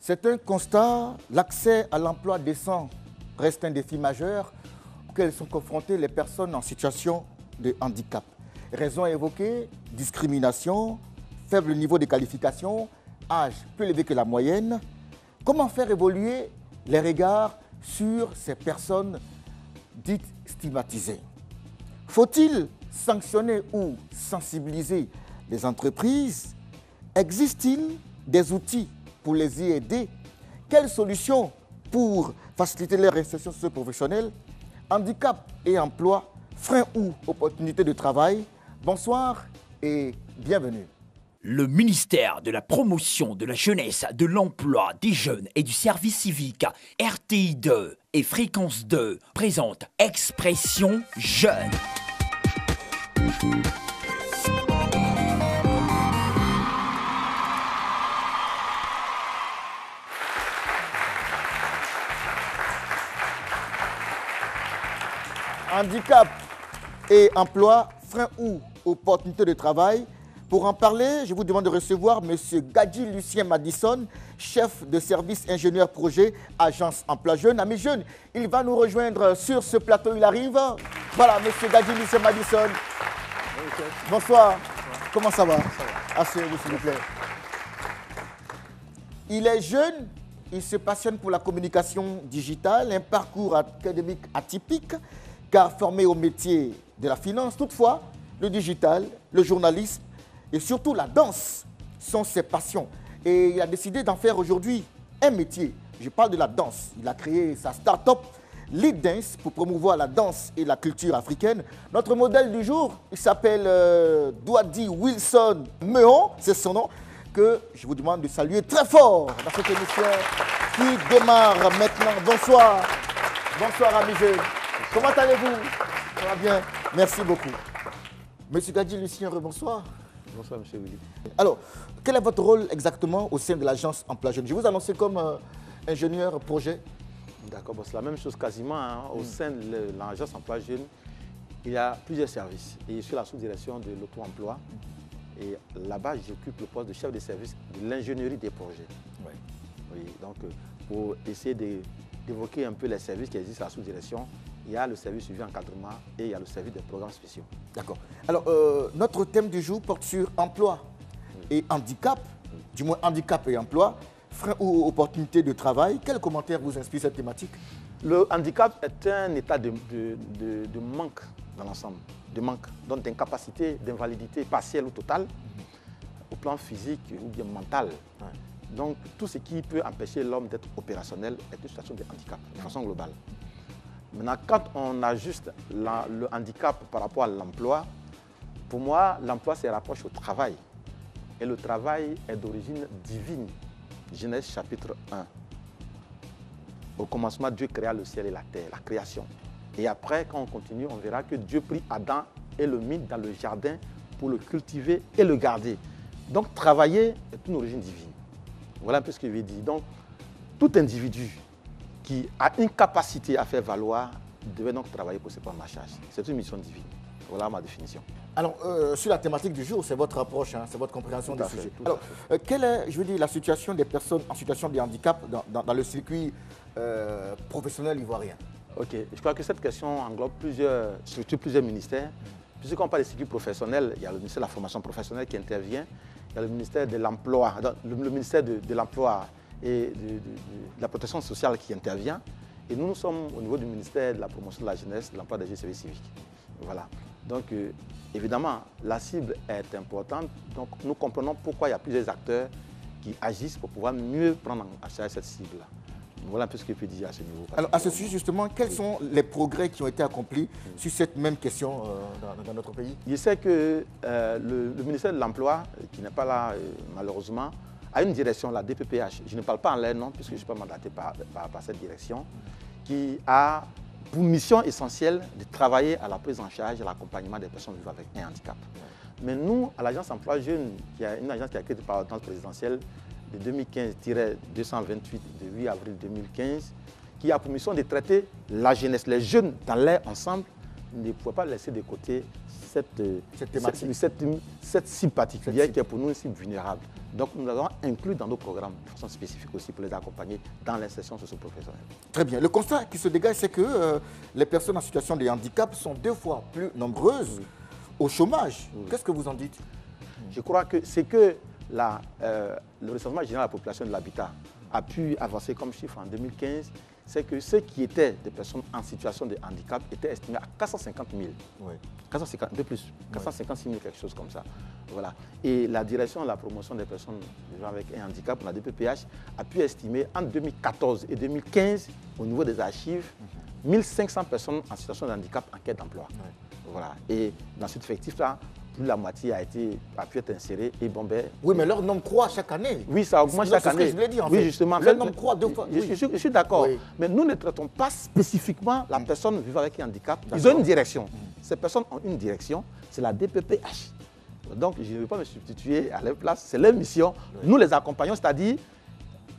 C'est un constat, l'accès à l'emploi décent reste un défi majeur auquel sont confrontées les personnes en situation de handicap. Raisons évoquées, discrimination, faible niveau de qualification, âge plus élevé que la moyenne. Comment faire évoluer les regards sur ces personnes dites stigmatisées? Faut-il sanctionner ou sensibiliser les entreprises? Existe-t-il des outils pour les y aider? Quelles solutions pour faciliter leur insertion socio-professionnelle? Handicap et emploi, freins ou opportunités de travail? Bonsoir et bienvenue. Le ministère de la Promotion de la Jeunesse, de l'Emploi, des Jeunes et du Service Civique, RTI 2 et Fréquence 2 présente Expression Jeune. Handicap et emploi, freins ou opportunités de travail? Pour en parler, je vous demande de recevoir M. Gadji Lucien Madison, chef de service ingénieur projet, agence emploi jeune. Amis jeunes, il va nous rejoindre sur ce plateau, il arrive. Voilà, M. Gadji Lucien Madison. Bonsoir. Comment ça va? Asseyez-vous, s'il vous plaît. Il est jeune, il se passionne pour la communication digitale, un parcours académique atypique, car formé au métier de la finance. Toutefois, le digital, le journalisme, et surtout la danse sont ses passions. Et il a décidé d'en faire aujourd'hui un métier. Je parle de la danse. Il a créé sa start-up Lead Dance pour promouvoir la danse et la culture africaine. Notre modèle du jour, il s'appelle Douadi Wilson Meon, c'est son nom, que je vous demande de saluer très fort dans cette émission qui démarre maintenant. Bonsoir. Bonsoir, amis jeunes. Comment allez-vous? Ça va bien? Merci beaucoup. Monsieur Gadji Lucien, bonsoir. Bonsoir, M. Willy. Alors, quel est votre rôle exactement au sein de l'agence Emploi Jeune? Je vous annonce comme ingénieur projet. D'accord, bon, c'est la même chose quasiment. Hein. Au sein de l'agence Emploi Jeune, il y a plusieurs services. Et je suis la sous-direction de l'auto-emploi. Et là-bas, j'occupe le poste de chef de service de l'ingénierie des projets. Oui. Oui, donc, pour essayer d'évoquer un peu les services qui existent à la sous-direction, il y a le service suivi encadrement et il y a le service des programmes spéciaux. D'accord. Alors, notre thème du jour porte sur emploi et handicap, du moins handicap et emploi, freins ou opportunités de travail. Quel commentaire vous inspire cette thématique? Le handicap est un état de manque dans l'ensemble, de manque, donc d'incapacité, d'invalidité partielle ou totale, au plan physique ou bien mental. Ouais. Donc, tout ce qui peut empêcher l'homme d'être opérationnel est une situation de handicap, de façon globale. Maintenant, quand on ajuste le handicap par rapport à l'emploi, pour moi, l'emploi se rapproche au travail. Et le travail est d'origine divine. Genèse chapitre 1. Au commencement, Dieu créa le ciel et la terre, la création. Et après, quand on continue, on verra que Dieu prit Adam et le mit dans le jardin pour le cultiver et le garder. Donc, travailler est une origine divine. Voilà un peu ce que je vais dire. Donc, tout individu qui a une capacité à faire valoir devait donc travailler pour se prendre en charge. C'est une mission divine. Voilà ma définition. Alors, sur la thématique du jour, c'est votre approche, hein, c'est votre compréhension du sujet. Alors, quelle est, je veux dire, la situation des personnes en situation de handicap dans le circuit professionnel ivoirien? Ok, je crois que cette question englobe plusieurs structures, plusieurs ministères. Puisqu'on parle des circuits professionnels, il y a le ministère de la formation professionnelle qui intervient, il y a le ministère de l'emploi, le ministère de l'emploi et de la protection sociale qui intervient. Et nous sommes au niveau du ministère de la promotion de la jeunesse, de l'emploi des jeunes et des services civiques. Voilà. Donc, évidemment, la cible est importante. Donc, nous comprenons pourquoi il y a plusieurs acteurs qui agissent pour pouvoir mieux prendre en charge cette cible-là. Voilà un peu ce que je peux dire à ce niveau. Alors, à ce sujet, justement, quels sont les progrès qui ont été accomplis sur cette même question dans notre pays? Je sais que le ministère de l'Emploi, qui n'est pas là malheureusement, a une direction, la DPPH. Je ne parle pas en leur nom, puisque je ne suis pas mandaté par cette direction, qui a pour mission essentielle de travailler à la prise en charge et à l'accompagnement des personnes vivant avec un handicap. Mais nous, à l'agence Emploi Jeune, qui est une agence qui a été créée par l'ordonnance présidentielle de 2015-228 de 8 avril 2015, qui a pour mission de traiter la jeunesse, les jeunes dans leur ensemble, ne pouvait pas laisser de côté cette cible particulière qui est pour nous une cible vulnérable. Donc nous l'avons inclus dans nos programmes de façon spécifique aussi pour les accompagner dans l'insertion socio-professionnelle. Très bien. Le constat qui se dégage, c'est que les personnes en situation de handicap sont 2 fois plus nombreuses au chômage. Qu'est-ce que vous en dites? Je crois que c'est que le recensement général de la population de l'habitat a pu avancer comme chiffre en 2015, c'est que ceux qui étaient des personnes en situation de handicap étaient estimés à 450 000. Oui. 450, de plus, 456 000, quelque chose comme ça. Voilà. Et la direction de la promotion des personnes vivant avec un handicap, la DPPH, a pu estimer en 2014 et 2015, au niveau des archives, 1500 personnes en situation de handicap en quête d'emploi. Oui. Voilà. Et dans cet effectif-là, plus la moitié a pu être insérée et bon, ben, oui, mais leur nombre croît chaque année. Oui, ça augmente chaque année. C'est ce que je voulais dire, en fait. Oui, justement. Leur nombre croît 2 fois. Je suis d'accord. Oui. Mais nous ne traitons pas spécifiquement la personne vivant avec un handicap. Ils ont une direction. Ces personnes ont une direction, c'est la DPPH. Donc, je ne vais pas me substituer à leur place. C'est leur mission. Oui. Nous les accompagnons, c'est-à-dire,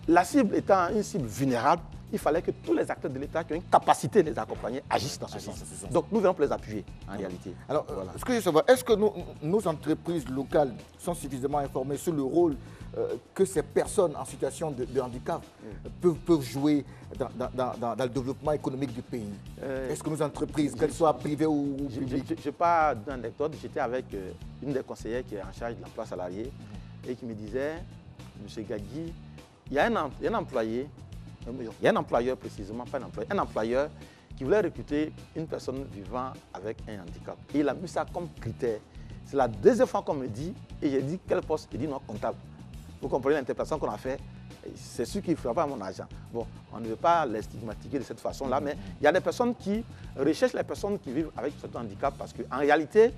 la cible étant une cible vulnérable, il fallait que tous les acteurs de l'État qui ont une capacité de les accompagner agissent dans ce sens. Donc nous venons pour les appuyer en réalité. Alors, voilà. Ce que je veux savoir, est-ce que nos entreprises locales sont suffisamment informées sur le rôle que ces personnes en situation de handicap peuvent jouer dans le développement économique du pays? Est-ce que nos entreprises, qu'elles soient privées ou publiques? Je pars d'une anecdote. J'étais avec une des conseillères qui est en charge de l'emploi salarié et qui me disait, M. Gadji, il y a un employé, il y a un employeur précisément, pas un employé, un employeur qui voulait recruter une personne vivant avec un handicap. Et il a mis ça comme critère. C'est la deuxième fois qu'on me dit, et j'ai dit quel poste? Il dit non, comptable. Vous comprenez l'interprétation qu'on a fait? C'est sûr qu'il ne fera pas mon argent. Bon, on ne veut pas les stigmatiser de cette façon-là, mais il y a des personnes qui recherchent les personnes qui vivent avec ce handicap parce qu'en réalité,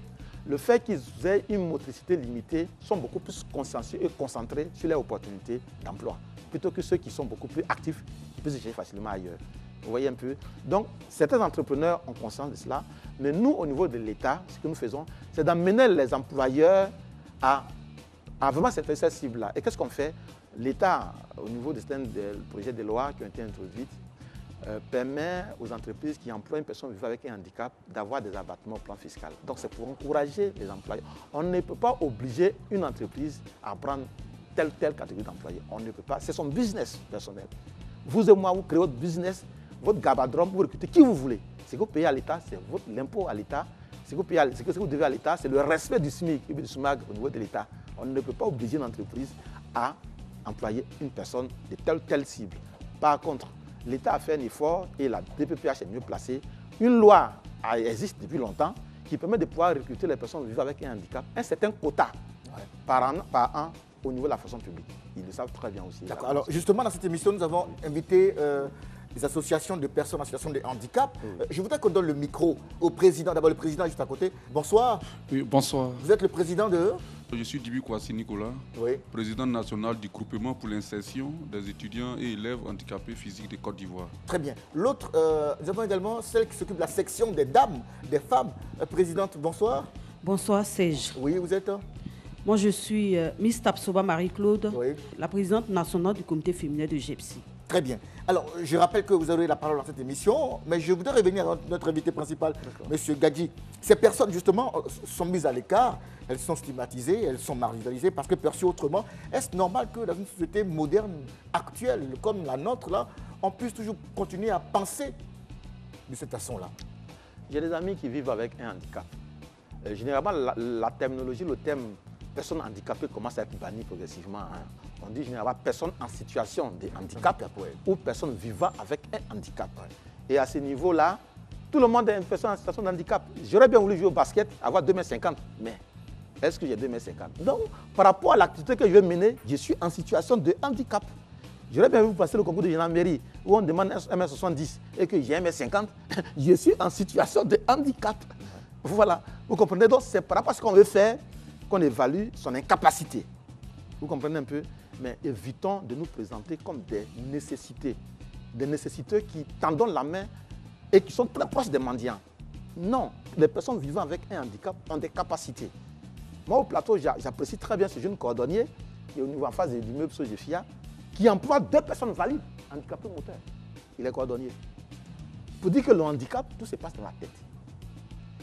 le fait qu'ils aient une motricité limitée sont beaucoup plus consciencieux et concentrés sur les opportunités d'emploi, plutôt que ceux qui sont beaucoup plus actifs, qui peuvent se chercher facilement ailleurs. Vous voyez un peu? Donc, certains entrepreneurs ont conscience de cela, mais nous, au niveau de l'État, ce que nous faisons, c'est d'amener les employeurs à vraiment cette cible-là. Et qu'est-ce qu'on fait? L'État, au niveau des projets de loi qui ont été introduits, permet aux entreprises qui emploient une personne vivant avec un handicap d'avoir des abattements au plan fiscal. Donc, c'est pour encourager les employeurs. On ne peut pas obliger une entreprise à prendre telle catégorie d'employés. On ne peut pas. C'est son business personnel. Vous et moi, vous créez votre business, votre gabadrum, vous recrutez qui vous voulez. Ce que vous payez à l'État, c'est l'impôt à l'État. Ce que vous devez à l'État, c'est le respect du SMIC et du SMAG au niveau de l'État. On ne peut pas obliger une entreprise à employer une personne de telle cible. Par contre, l'État a fait un effort et la DPPH est mieux placée. Une loi existe depuis longtemps qui permet de pouvoir recruter les personnes vivant avec un handicap, un certain quota par an au niveau de la fonction publique. Ils le savent très bien aussi. D'accord. Alors justement, dans cette émission, nous avons invité des associations de personnes en situation de handicap. Je voudrais qu'on donne le micro au président. D'abord, le président juste à côté. Bonsoir. Oui, bonsoir. Vous êtes le président de... Je suis Dibi Kouassi Nicolas, président national du groupement pour l'insertion des étudiants et élèves handicapés physiques de Côte d'Ivoire. Très bien. L'autre, nous avons également celle qui s'occupe de la section des dames, des femmes. Présidente, bonsoir. Bonsoir, Serge. Oui, vous êtes... Moi, je suis Miss Tapsoba Marie-Claude, la présidente nationale du comité féminin de GEPSI. Très bien. Alors, je rappelle que vous aurez la parole dans cette émission, mais je voudrais revenir à notre invité principal, M. Gadji. Ces personnes, justement, sont mises à l'écart, elles sont stigmatisées, elles sont marginalisées parce que perçues autrement. Est-ce normal que dans une société moderne, actuelle, comme la nôtre, là, on puisse toujours continuer à penser de cette façon-là? J'ai des amis qui vivent avec un handicap. Généralement, la terminologie, le terme personne handicapée commence à être banni progressivement. On dit généralement personne en situation de handicap ou personne vivant avec un handicap. Et à ce niveau-là, tout le monde est une personne en situation de handicap. J'aurais bien voulu jouer au basket, avoir 2,50 m, mais est-ce que j'ai 2,50 m? Donc, par rapport à l'activité que je vais mener, je suis en situation de handicap. J'aurais bien voulu passer le concours de gendarmerie où on demande 1,70 m et que j'ai 1,50 m. Je suis en situation de handicap. Voilà, vous comprenez? Donc, c'est par rapport à ce qu'on veut faire qu'on évalue son incapacité. Vous comprenez un peu? Mais évitons de nous présenter comme des nécessités qui tendent la main et qui sont très proches des mendiants. Non, les personnes vivant avec un handicap ont des capacités. Moi, au plateau, j'apprécie très bien ce jeune cordonnier qui est au niveau en face de l'immeuble Sojefia, qui emploie 2 personnes valides, handicapées moteurs. Il est cordonnier. Pour dire que le handicap, tout se passe dans la tête.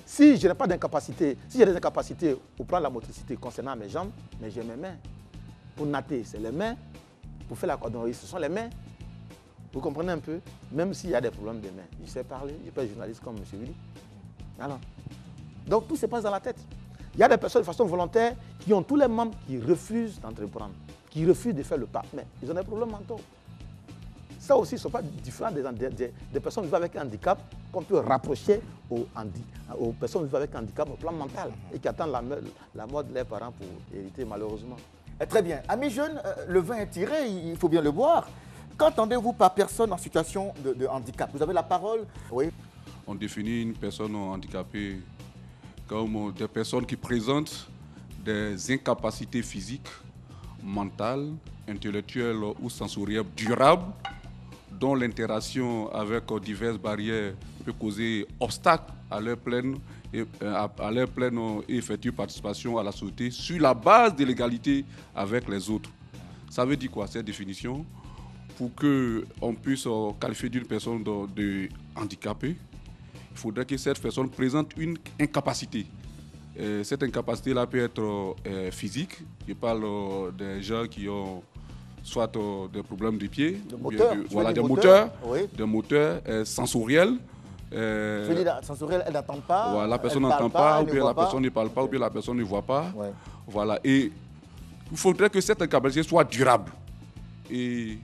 Si je n'ai pas d'incapacité, si j'ai des incapacités au plan de la motricité concernant mes jambes, mais j'ai mes mains. Pour natter, c'est les mains. Pour faire la cordonnerie, ce sont les mains. Vous comprenez un peu? Même s'il y a des problèmes des mains. Je sais parler, je peux être journaliste comme M. Willy. Alors, donc tout se passe dans la tête. Il y a des personnes de façon volontaire qui ont tous les membres qui refusent d'entreprendre, qui refusent de faire le pas. Mais ils ont des problèmes mentaux. Ça aussi, ne sont pas différents des personnes vivant avec un handicap qu'on peut rapprocher aux personnes vivant avec un handicap au plan mental et qui attendent la mort de leurs parents pour hériter malheureusement. Très bien. Amis jeunes, le vin est tiré, il faut bien le boire. Qu'entendez-vous par personne en situation de handicap? Vous avez la parole? Oui. On définit une personne handicapée comme des personnes qui présentent des incapacités physiques, mentales, intellectuelles ou sensorielles durables, dont l'interaction avec diverses barrières peut causer obstacle à leur pleine et effective participation à la société sur la base de l'égalité avec les autres. Ça veut dire quoi cette définition? Pour qu'on puisse qualifier d'une personne de handicapée, il faudrait que cette personne présente une incapacité. Cette incapacité-là peut être physique. Je parle des gens qui ont soit des problèmes de pied, des moteurs sensoriels. Sensorielle, elle n'entend pas. Voilà, la personne n'entend pas, ou bien la personne ne parle pas, ou bien la personne ne voit pas. Ouais. Voilà. Et il faudrait que cette incapacité soit durable. Et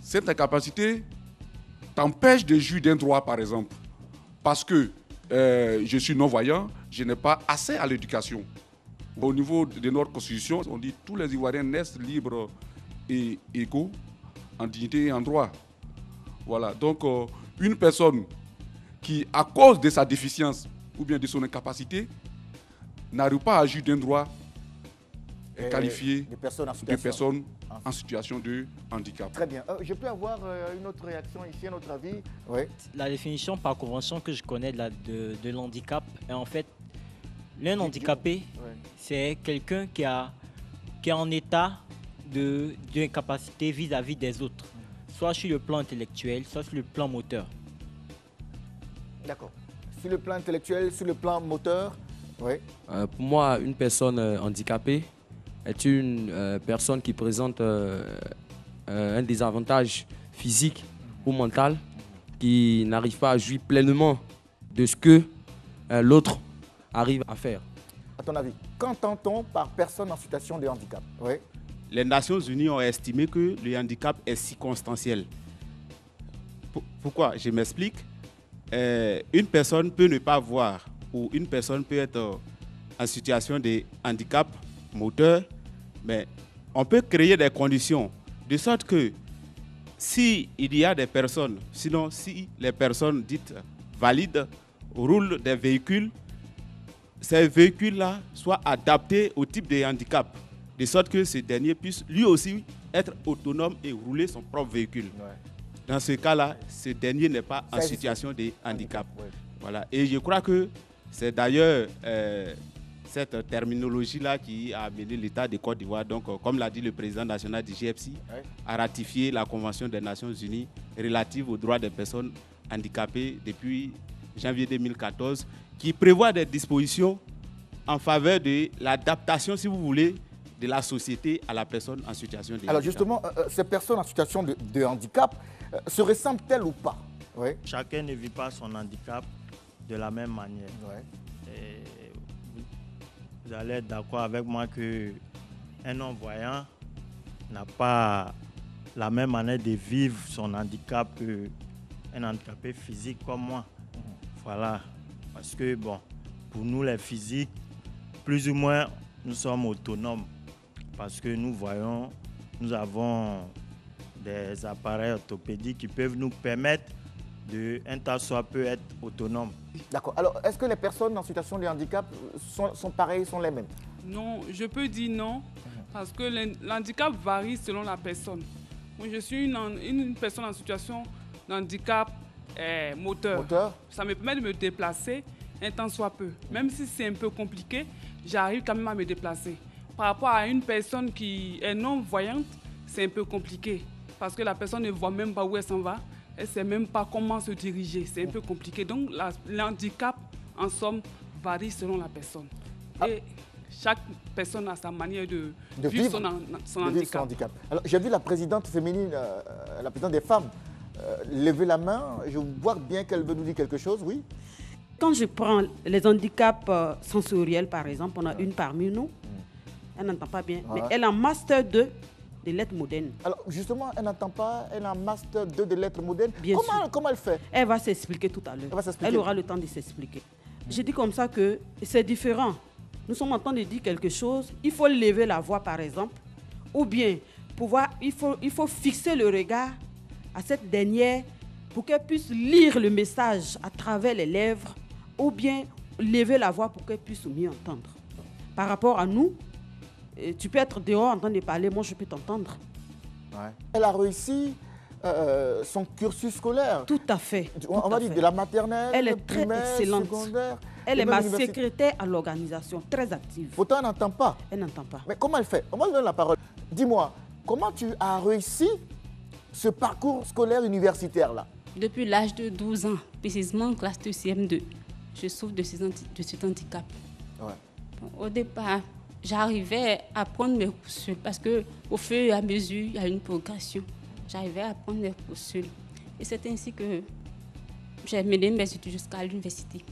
cette incapacité t'empêche de jouir d'un droit, par exemple. Parce que je suis non-voyant, je n'ai pas accès à l'éducation. Au niveau de notre constitution, on dit que tous les Ivoiriens naissent libres et égaux en dignité et en droit. Voilà. Donc, une personne qui, à cause de sa déficience ou bien de son incapacité, n'arrive pas à jouir d'un droit qualifié de personnes en situation de handicap. Très bien. Je peux avoir une autre réaction ici, un autre avis? Oui. La définition par convention que je connais de l'handicap est en fait, l'un handicapé, c'est quelqu'un qui est en état d'incapacité vis-à-vis des autres, soit sur le plan intellectuel, soit sur le plan moteur. D'accord. Sur le plan intellectuel, sur le plan moteur, oui. Pour moi, une personne handicapée est une personne qui présente un désavantage physique ou mental, qui n'arrive pas à jouir pleinement de ce que l'autre arrive à faire. À ton avis, qu'entend-on par personne en situation de handicap? Oui. Les Nations Unies ont estimé que le handicap est circonstanciel. Pourquoi? Je m'explique. Une personne peut ne pas voir ou une personne peut être en situation de handicap moteur, mais on peut créer des conditions de sorte que si il y a des personnes, sinon si les personnes dites valides roulent des véhicules, ces véhicules-là soient adaptés au type de handicap, de sorte que ce dernier puisse lui aussi être autonome et rouler son propre véhicule. Ouais. Dans ce cas-là, ce dernier n'est pas en situation de handicap. Ouais. Voilà. Et je crois que c'est d'ailleurs cette terminologie-là qui a amené l'État de Côte d'Ivoire, donc, comme l'a dit le président national du GFC, à ratifier la Convention des Nations Unies relative aux droits des personnes handicapées depuis janvier 2014, qui prévoit des dispositions en faveur de l'adaptation, si vous voulez, de la société à la personne en situation de handicap. Alors justement, ces personnes en situation de handicap se ressemblent-elles ou pas? Oui. Chacun ne vit pas son handicap de la même manière. Ouais. Vous allez être d'accord avec moi qu'un non-voyant n'a pas la même manière de vivre son handicap qu'un handicapé physique comme moi. Voilà. Parce que, bon, pour nous les physiques, plus ou moins, nous sommes autonomes. Parce que nous voyons, nous avons des appareils orthopédiques qui peuvent nous permettre un temps soit peu être autonome. D'accord. Alors, est-ce que les personnes en situation de handicap sont pareilles, sont les mêmes? Non, je peux dire non, parce que l'handicap varie selon la personne. Moi, je suis une personne en situation de handicap moteur. Ça me permet de me déplacer un temps soit peu. Même si c'est un peu compliqué, j'arrive quand même à me déplacer. Par rapport à une personne qui est non-voyante, c'est un peu compliqué, parce que la personne ne voit même pas où elle s'en va. Elle ne sait même pas comment se diriger. C'est un peu compliqué. Donc, l'handicap en somme, varie selon la personne. Et chaque personne a sa manière de vivre son handicap. Alors, j'ai vu la présidente féminine, la présidente des femmes, lever la main. Je vois bien qu'elle veut nous dire quelque chose, oui. Quand je prends les handicaps sensoriels, par exemple, on a une parmi nous, elle n'entend pas bien, mais elle a un master 2 de lettres modernes. Alors, justement, elle n'entend pas, elle a un master 2 de lettres modernes. Comment elle fait? Elle va s'expliquer tout à l'heure. Elle aura le temps de s'expliquer. Je dis comme ça que c'est différent. Nous sommes en train de dire quelque chose, il faut lever la voix, par exemple, ou bien il faut fixer le regard à cette dernière pour qu'elle puisse lire le message à travers les lèvres, ou bien lever la voix pour qu'elle puisse mieux entendre. Par rapport à nous, tu peux être dehors en train de parler, moi je peux t'entendre. Ouais. Elle a réussi son cursus scolaire. Tout à fait. On va dire de la maternelle, elle est très excellente. Secondaire. Elle est ma secrétaire à l'organisation, très active. Pourtant, elle n'entend pas. Elle n'entend pas. Mais comment elle fait? On va lui donner la parole. Dis-moi, comment tu as réussi ce parcours scolaire universitaire là? Depuis l'âge de 12 ans, précisément en classe de CM2, je souffre de cet handicap. Ouais. Bon, au départ, j'arrivais à prendre mes cours seuls parce qu'au fur et à mesure, il y a une progression. J'arrivais à prendre mes cours seuls. Et c'est ainsi que j'ai mené mes études jusqu'à l'université.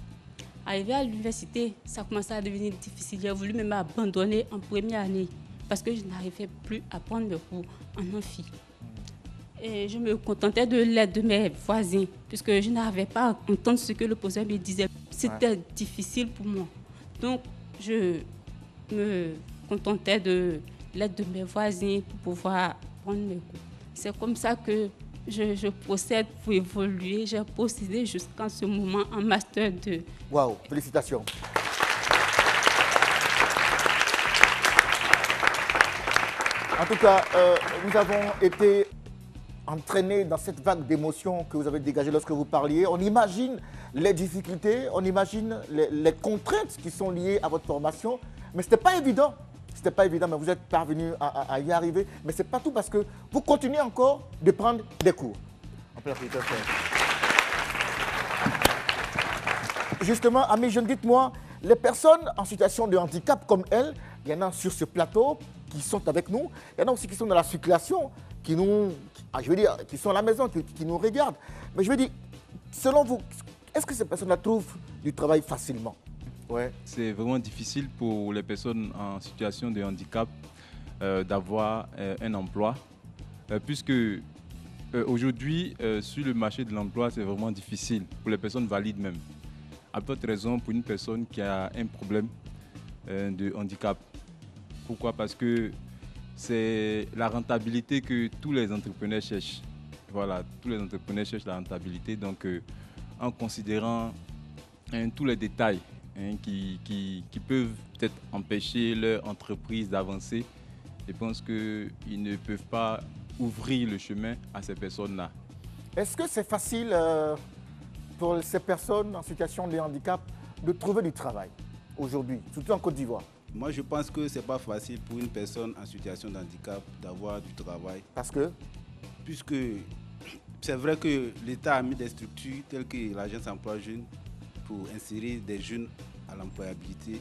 Arrivé à l'université, ça commençait à devenir difficile. J'ai voulu même abandonner en première année parce que je n'arrivais plus à prendre mes cours en amphi. Et je me contentais de l'aide de mes voisins puisque je n'arrivais pas à entendre ce que le professeur me disait. C'était difficile pour moi. Donc, je me contentais de l'aide de mes voisins pour pouvoir prendre mes cours. C'est comme ça que je procède pour évoluer. J'ai procédé jusqu'à ce moment en Master 2. Waouh, félicitations. En tout cas, nous avons été entraînés dans cette vague d'émotions que vous avez dégagée lorsque vous parliez. On imagine les difficultés, on imagine les contraintes qui sont liées à votre formation. Mais ce n'était pas évident. C'était pas évident, mais vous êtes parvenu à y arriver. Mais ce n'est pas tout parce que vous continuez encore de prendre des cours. Justement, amis jeunes, dites-moi, les personnes en situation de handicap comme elle, il y en a sur ce plateau qui sont avec nous. Il y en a aussi qui sont dans la circulation, qui sont à la maison, qui nous regardent. Mais je veux dire, selon vous, est-ce que ces personnes-là trouvent du travail facilement? Ouais. C'est vraiment difficile pour les personnes en situation de handicap d'avoir un emploi, puisque aujourd'hui, sur le marché de l'emploi, c'est vraiment difficile pour les personnes valides même. À d'autres raisons, pour une personne qui a un problème de handicap. Pourquoi? Parce que c'est la rentabilité que tous les entrepreneurs cherchent. Voilà, tous les entrepreneurs cherchent la rentabilité. Donc, en considérant tous les détails qui peuvent peut-être empêcher leur entreprise d'avancer, je pense qu'ils ne peuvent pas ouvrir le chemin à ces personnes-là. Est-ce que c'est facile pour ces personnes en situation de handicap de trouver du travail aujourd'hui, surtout en Côte d'Ivoire? Moi, je pense que ce n'est pas facile pour une personne en situation de handicap d'avoir du travail. Parce que? Puisque c'est vrai que l'État a mis des structures telles que l'Agence Emploi Jeunes pour insérer des jeunes à l'employabilité.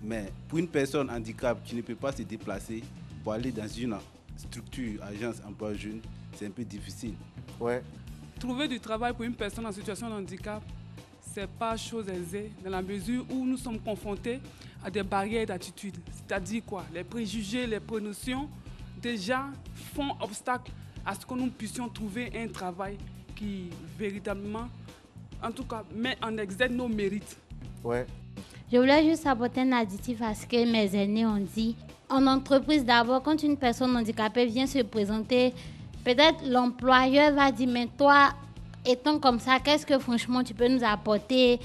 Mais pour une personne handicap qui ne peut pas se déplacer pour aller dans une structure, agence emploi jeune, c'est un peu difficile. Ouais. Trouver du travail pour une personne en situation de handicap, ce n'est pas chose aisée dans la mesure où nous sommes confrontés à des barrières d'attitude. C'est-à-dire quoi? Les préjugés, les prénotions déjà font obstacle à ce que nous puissions trouver un travail qui véritablement, en tout cas, met en exergue nos mérites. Ouais. Je voulais juste apporter un additif à ce que mes aînés ont dit. En entreprise, d'abord, quand une personne handicapée vient se présenter, peut-être l'employeur va dire, mais toi, étant comme ça, qu'est-ce que franchement tu peux nous apporter?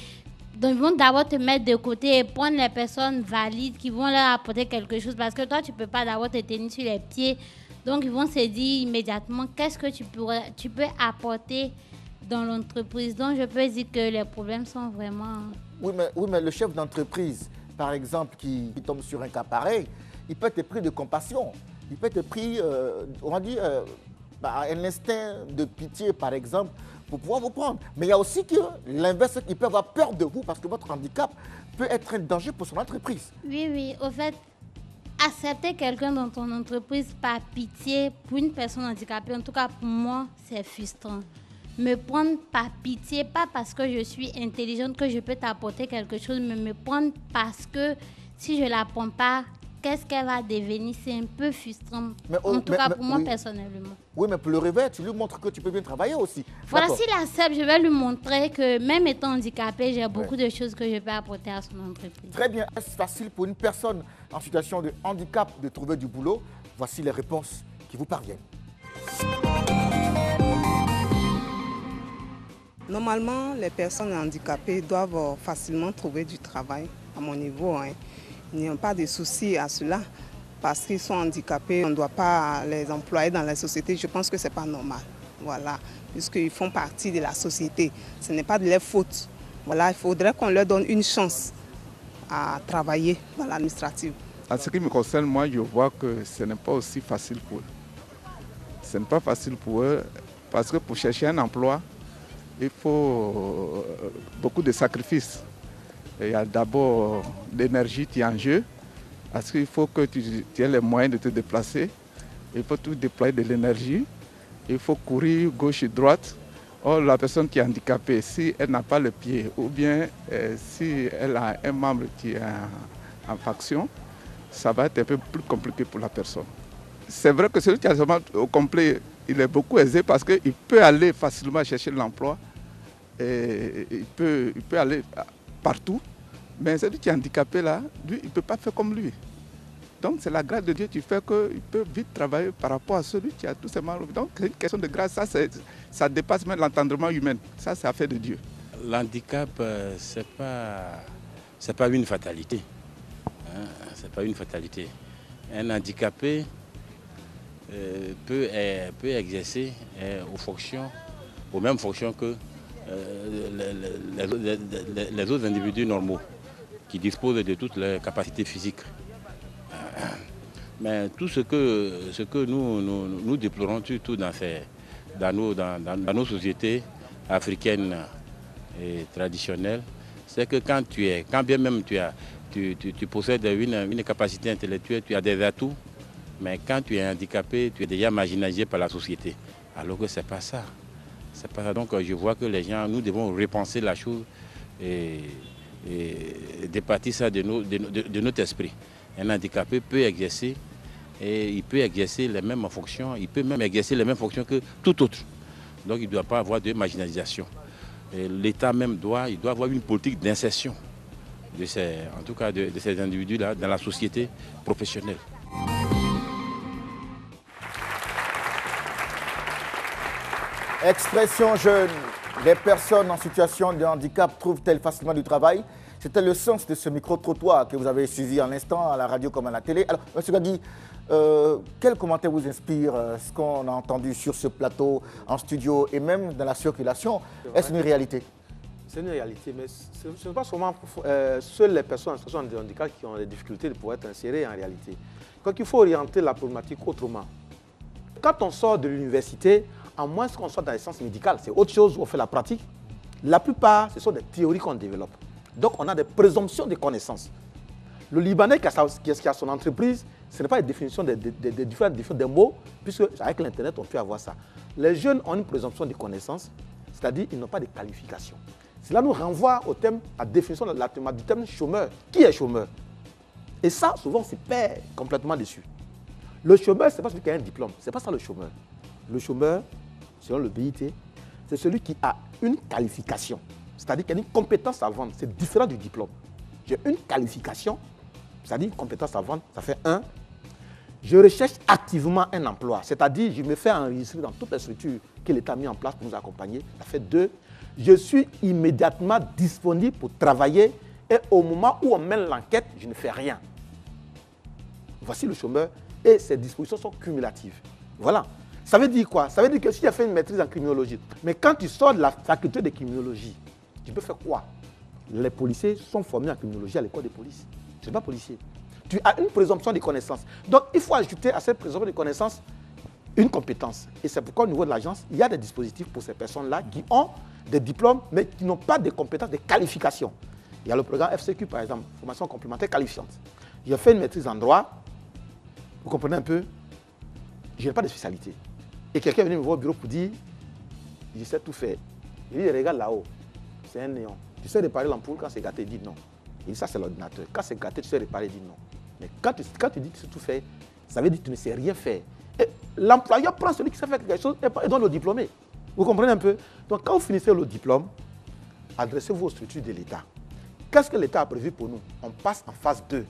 Donc, ils vont d'abord te mettre de côté et prendre les personnes valides qui vont leur apporter quelque chose parce que toi, tu ne peux pas d'abord te tenir sur les pieds. Donc, ils vont se dire immédiatement, qu'est-ce que tu peux apporter dans l'entreprise? Donc, je peux dire que les problèmes sont vraiment... Oui, mais le chef d'entreprise, par exemple, qui tombe sur un cas pareil, il peut être pris de compassion. Il peut être pris, on va dire, un instinct de pitié, par exemple, pour pouvoir vous prendre. Mais il y a aussi que l'inverse, ils peuvent avoir peur de vous parce que votre handicap peut être un danger pour son entreprise. Oui, au fait, accepter quelqu'un dans ton entreprise par pitié pour une personne handicapée, en tout cas pour moi, c'est frustrant. Me prendre par pitié, pas parce que je suis intelligente que je peux t'apporter quelque chose, mais me prendre parce que si je ne la prends pas, qu'est-ce qu'elle va devenir? C'est un peu frustrant. En tout cas pour moi personnellement. Oui, mais pour le réveil, tu lui montres que tu peux bien travailler aussi. Voilà, s'il accepte, je vais lui montrer que même étant handicapé, j'ai beaucoup de choses que je peux apporter à son entreprise. Très bien. Est-ce facile pour une personne en situation de handicap de trouver du boulot? Voici les réponses qui vous parviennent. Normalement, les personnes handicapées doivent facilement trouver du travail à mon niveau. Il n'y a pas de souci à cela. Parce qu'ils sont handicapés, on ne doit pas les employer dans la société. Je pense que ce n'est pas normal. Voilà, puisqu'ils font partie de la société. Ce n'est pas de leur faute. Voilà, il faudrait qu'on leur donne une chance à travailler dans l'administrative. En ce qui me concerne, moi, je vois que ce n'est pas aussi facile pour eux. Ce n'est pas facile pour eux parce que pour chercher un emploi, il faut beaucoup de sacrifices. Il y a d'abord l'énergie qui est en jeu, parce qu'il faut que tu aies les moyens de te déplacer. Il faut tout déployer de l'énergie. Il faut courir gauche et droite. Or, la personne qui est handicapée, si elle n'a pas le pied, ou bien si elle a un membre qui est en faction, ça va être un peu plus compliqué pour la personne. C'est vrai que celui qui a seulement au complet, il est beaucoup aisé parce qu'il peut aller facilement chercher l'emploi. Il peut aller partout. Mais celui qui est handicapé là, lui, il ne peut pas faire comme lui. Donc c'est la grâce de Dieu qui fait qu'il peut vite travailler par rapport à celui qui a tout simplement... Donc c'est une question de grâce, ça dépasse même l'entendement humain. Ça, c'est affaire de Dieu. L'handicap, ce n'est pas une fatalité. C'est pas une fatalité. Un handicapé peut exercer aux mêmes fonctions que les autres individus normaux qui disposent de toutes les capacités physiques. Mais tout ce que nous déplorons surtout dans nos sociétés africaines et traditionnelles, c'est que quand bien même tu possèdes une capacité intellectuelle, tu as des atouts, mais quand tu es handicapé, tu es déjà marginalisé par la société. Alors que ce n'est pas ça. C'est pas ça. Donc je vois que les gens, nous devons repenser la chose et départir ça de notre esprit. Un handicapé peut exercer et il peut exercer les mêmes fonctions, il peut même exercer les mêmes fonctions que tout autre. Donc il ne doit pas avoir de marginalisation. L'État même doit avoir une politique d'insertion de ces individus-là dans la société professionnelle. Expression jeune, les personnes en situation de handicap trouvent-elles facilement du travail? C'était le sens de ce micro-trottoir que vous avez suivi en instant à la radio comme à la télé. Alors, M. Gadi, quel commentaire vous inspire ce qu'on a entendu sur ce plateau, en studio et même dans la circulation? Est-ce une réalité? C'est une réalité, mais ce n'est pas seulement seules les personnes en situation de handicap qui ont des difficultés de pouvoir être insérées en réalité. Donc il faut orienter la problématique autrement. Quand on sort de l'université, à moins qu'on soit dans les sciences médicales, c'est autre chose où on fait la pratique. La plupart, ce sont des théories qu'on développe. Donc on a des présomptions de connaissances. Le Libanais qui a son entreprise, ce n'est pas une définition des différentes définitions des mots, puisque avec l'Internet, on peut avoir ça. Les jeunes ont une présomption de connaissances, c'est-à-dire qu'ils n'ont pas de qualification. Cela nous renvoie au thème, à la définition du terme chômeur. Qui est chômeur? Et ça, souvent, on se perd complètement dessus. Le chômeur, ce n'est pas celui qui a un diplôme. Ce n'est pas ça le chômeur. Le chômeur, selon le BIT, c'est celui qui a une qualification. C'est-à-dire qu'il y a une compétence à vendre. C'est différent du diplôme. J'ai une qualification, c'est-à-dire une compétence à vendre, ça fait 1. Je recherche activement un emploi. C'est-à-dire je me fais enregistrer dans toutes les structures que l'État a mis en place pour nous accompagner. Ça fait 2. Je suis immédiatement disponible pour travailler et au moment où on mène l'enquête, je ne fais rien. Voici le chômeur et ses dispositions sont cumulatives. Voilà. Ça veut dire quoi? Ça veut dire que si tu as fait une maîtrise en criminologie, mais quand tu sors de la faculté de criminologie, tu peux faire quoi? Les policiers sont formés en criminologie à l'école de police. Tu n'es pas policier. Tu as une présomption de connaissances. Donc il faut ajouter à cette présomption de connaissances une compétence. Et c'est pourquoi au niveau de l'agence, il y a des dispositifs pour ces personnes-là qui ont des diplômes, mais qui n'ont pas de compétences, de qualifications. Il y a le programme FCQ, par exemple, formation complémentaire qualifiante. J'ai fait une maîtrise en droit, vous comprenez un peu, je n'ai pas de spécialité. Et quelqu'un est venu me voir au bureau pour dire, je sais tout faire. Il dit, regarde là-haut, c'est un néon. Tu sais réparer l'ampoule quand c'est gâté, il dit non. Il dit, ça c'est l'ordinateur. Quand c'est gâté, tu sais réparer, il dit non. Mais quand tu dis que tu sais tout faire, ça veut dire que tu ne sais rien faire. L'employeur prend celui qui sait faire quelque chose et donne le diplômé. Vous comprenez un peu? Donc quand vous finissez le diplôme, adressez-vous aux structures de l'État. Qu'est-ce que l'État a prévu pour nous? On passe en phase 2.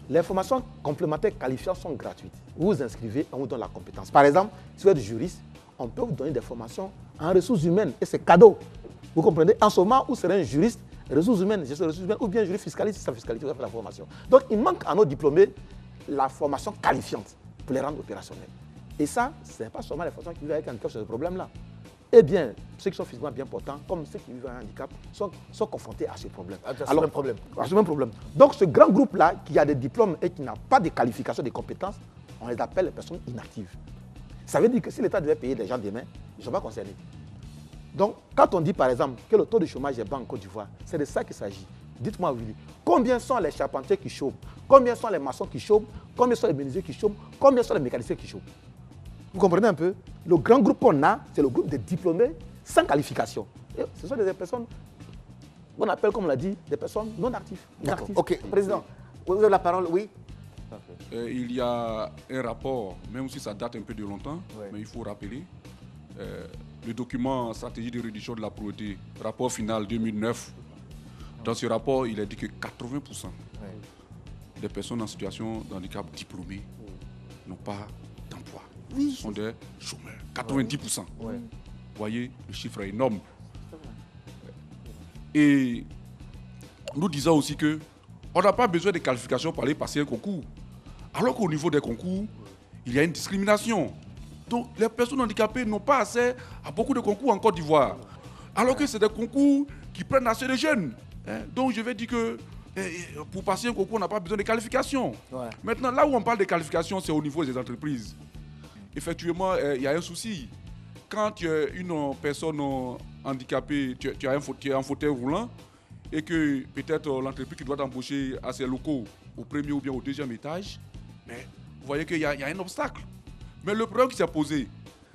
Les formations complémentaires qualifiantes sont gratuites. Vous vous inscrivez, on vous donne la compétence. Par exemple, si vous êtes juriste, on peut vous donner des formations en ressources humaines et c'est cadeau. Vous comprenez? En ce moment, où serait un juriste, ressources humaines, gestion des ressources humaines, ou bien juriste fiscaliste, si sa fiscalité, vous avez fait la formation. Donc il manque à nos diplômés la formation qualifiante pour les rendre opérationnels. Et ça, ce n'est pas seulement les personnes qui vivent avec un handicap sur ce problème-là. Eh bien, ceux qui sont physiquement bien portants, comme ceux qui vivent avec un handicap, sont confrontés à ce problème. À ce même problème. Donc ce grand groupe-là, qui a des diplômes et qui n'a pas de qualification, de compétences, on les appelle les personnes inactives. Ça veut dire que si l'État devait payer des gens demain, ils ne sont pas concernés. Donc, quand on dit par exemple que le taux de chômage est bas en Côte d'Ivoire, c'est de ça qu'il s'agit. Dites-moi, Willy, combien sont les charpentiers qui chôment? Combien sont les maçons qui chôment? Combien sont les menuisiers qui chôment? Combien sont les mécaniciens qui chôment? Vous comprenez un peu? Le grand groupe qu'on a, c'est le groupe des diplômés sans qualification. Et ce sont des personnes qu'on appelle, comme on l'a dit, des personnes non actives. D'accord. Ok, Président, vous avez la parole, oui. Il y a un rapport, même si ça date un peu de longtemps, mais il faut rappeler, le document stratégie de réduction de la pauvreté, rapport final 2009. Dans ce rapport, il est dit que 80% des personnes en situation de handicap diplômées n'ont pas d'emploi. Ce sont des chômeurs. 90%. Vous voyez, le chiffre est énorme. Et nous disons aussi qu'on n'a pas besoin de qualifications pour aller passer un concours. Alors qu'au niveau des concours, il y a une discrimination. Donc les personnes handicapées n'ont pas accès à beaucoup de concours en Côte d'Ivoire. Alors que c'est des concours qui prennent assez de jeunes. Donc je vais dire que pour passer un concours, on n'a pas besoin de qualifications. Maintenant, là où on parle de qualifications, c'est au niveau des entreprises. Effectivement, il y a un souci. Quand tu es une personne handicapée, tu as un fauteuil roulant et que peut-être l'entreprise qui doit t'embaucher à ses locaux au premier ou bien au deuxième étage, mais vous voyez qu'il y a un obstacle. Mais le problème qui s'est posé,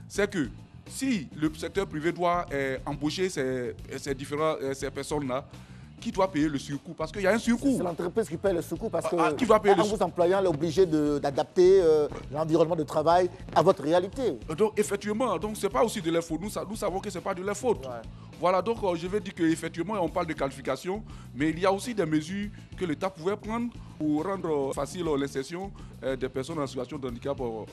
c'est que si le secteur privé doit embaucher ces personnes-là, qui doit payer le surcoût? Parce qu'il y a un surcoût. C'est l'entreprise qui paye le surcoût parce que qui va payer en vous employant, elle est obligée d'adapter l'environnement de travail à votre réalité. Donc effectivement, ce n'est pas aussi de leur faute. Nous savons que ce n'est pas de leur faute. Voilà, donc je vais dire qu'effectivement, on parle de qualification, mais il y a aussi des mesures que l'État pouvait prendre pour rendre facile l'insertion des personnes en situation de handicap au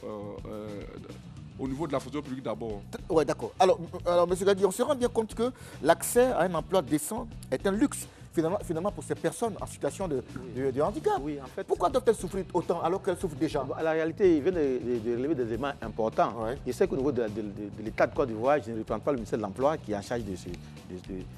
niveau de la fonction publique d'abord. Oui, d'accord. Alors, M. Gadi, on se rend bien compte que l'accès à un emploi décent est un luxe, finalement pour ces personnes en situation de handicap. Oui, en fait. Pourquoi doivent-elles souffrir autant alors qu'elles souffrent déjà? La réalité, il vient de relever des éléments importants. Je sais qu'au niveau de l'État de Côte d'Ivoire, je ne représente pas le ministère de l'Emploi qui est en charge de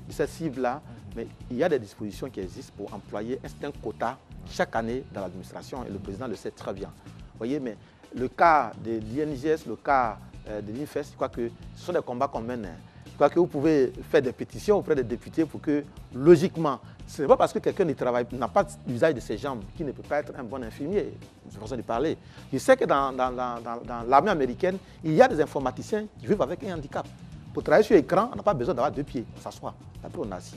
cette cible-là, mais il y a des dispositions qui existent pour employer un quota chaque année dans l'administration et le président le sait très bien. Vous voyez, mais le cas de l'INGS, le cas de l'INFES, je crois que ce sont des combats qu'on mène. Je crois que vous pouvez faire des pétitions auprès des députés pour que, logiquement, ce n'est pas parce que quelqu'un n'a pas l'usage de ses jambes qu'il ne peut pas être un bon infirmier. C'est une façon de parler. Je sais que dans l'armée américaine, il y a des informaticiens qui vivent avec un handicap. Pour travailler sur écran, on n'a pas besoin d'avoir deux pieds, on s'assoit. Après, on est assis.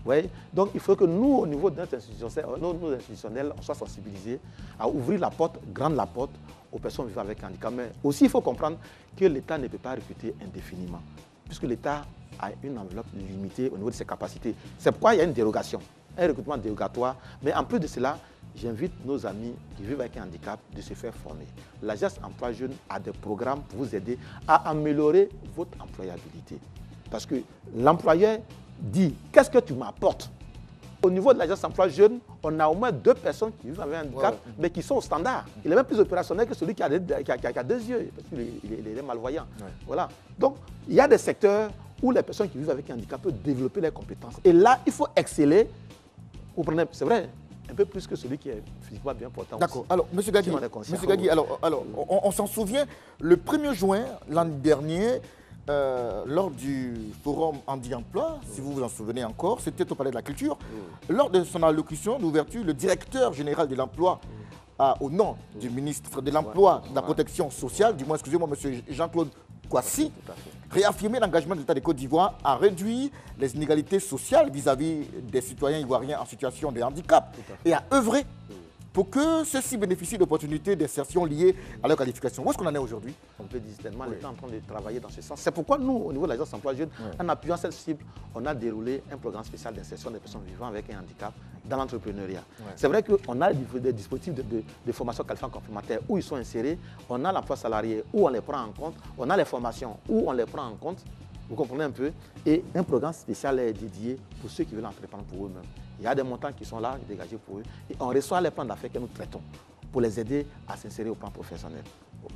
Ouais. Donc il faut que nous, au niveau de notre institution, nos institutionnels, on soit sensibilisés à ouvrir la porte, grande la porte aux personnes vivant avec un handicap. Mais aussi, il faut comprendre que l'État ne peut pas recruter indéfiniment, puisque l'État a une enveloppe limitée au niveau de ses capacités. C'est pourquoi il y a une dérogation, un recrutement dérogatoire. Mais en plus de cela, j'invite nos amis qui vivent avec un handicap de se faire former. L'Agence Emploi Jeune a des programmes pour vous aider à améliorer votre employabilité. Parce que l'employeur dit, qu'est-ce que tu m'apportes? Au niveau de l'Agence Emploi Jeune, on a au moins 2 personnes qui vivent avec un handicap, mais qui sont au standard. Il est même plus opérationnel que celui qui a 2 yeux, parce qu'il est malvoyant. Voilà. Donc, il y a des secteurs où les personnes qui vivent avec un handicap peuvent développer leurs compétences. Et là, il faut exceller. Vous prenez, c'est vrai, un peu plus que celui qui est physiquement bien portant. D'accord. Alors, M. Gagui, on s'en souvient, le 1er juin l'an dernier, lors du forum Handi-Emploi, si vous vous en souvenez encore, c'était au Palais de la Culture, lors de son allocution d'ouverture, le directeur général de l'Emploi, au nom du ministre de l'Emploi, de la Protection sociale, du moins, excusez-moi, M. Jean-Claude Kouassi, réaffirmer l'engagement de l'État de Côte d'Ivoire à réduire les inégalités sociales vis-à-vis des citoyens ivoiriens en situation de handicap et à œuvrer pour que ceux-ci bénéficient d'opportunités d'insertion liées à leur qualification. Où est-ce qu'on en est aujourd'hui? On peut dire tellement l'État est en train de travailler dans ce sens. C'est pourquoi nous, au niveau de l'agence emploi jeune, en appuyant cette cible, on a déroulé un programme spécial d'insertion des personnes vivant avec un handicap dans l'entrepreneuriat. C'est vrai qu'on a des dispositifs de formation qualifiante complémentaire où ils sont insérés, on a l'emploi salarié où on les prend en compte, on a les formations où on les prend en compte, vous comprenez un peu, et un programme spécial est dédié pour ceux qui veulent entreprendre pour eux-mêmes. Il y a des montants qui sont là, dégagés pour eux, et on reçoit les plans d'affaires que nous traitons pour les aider à s'insérer au plan professionnel.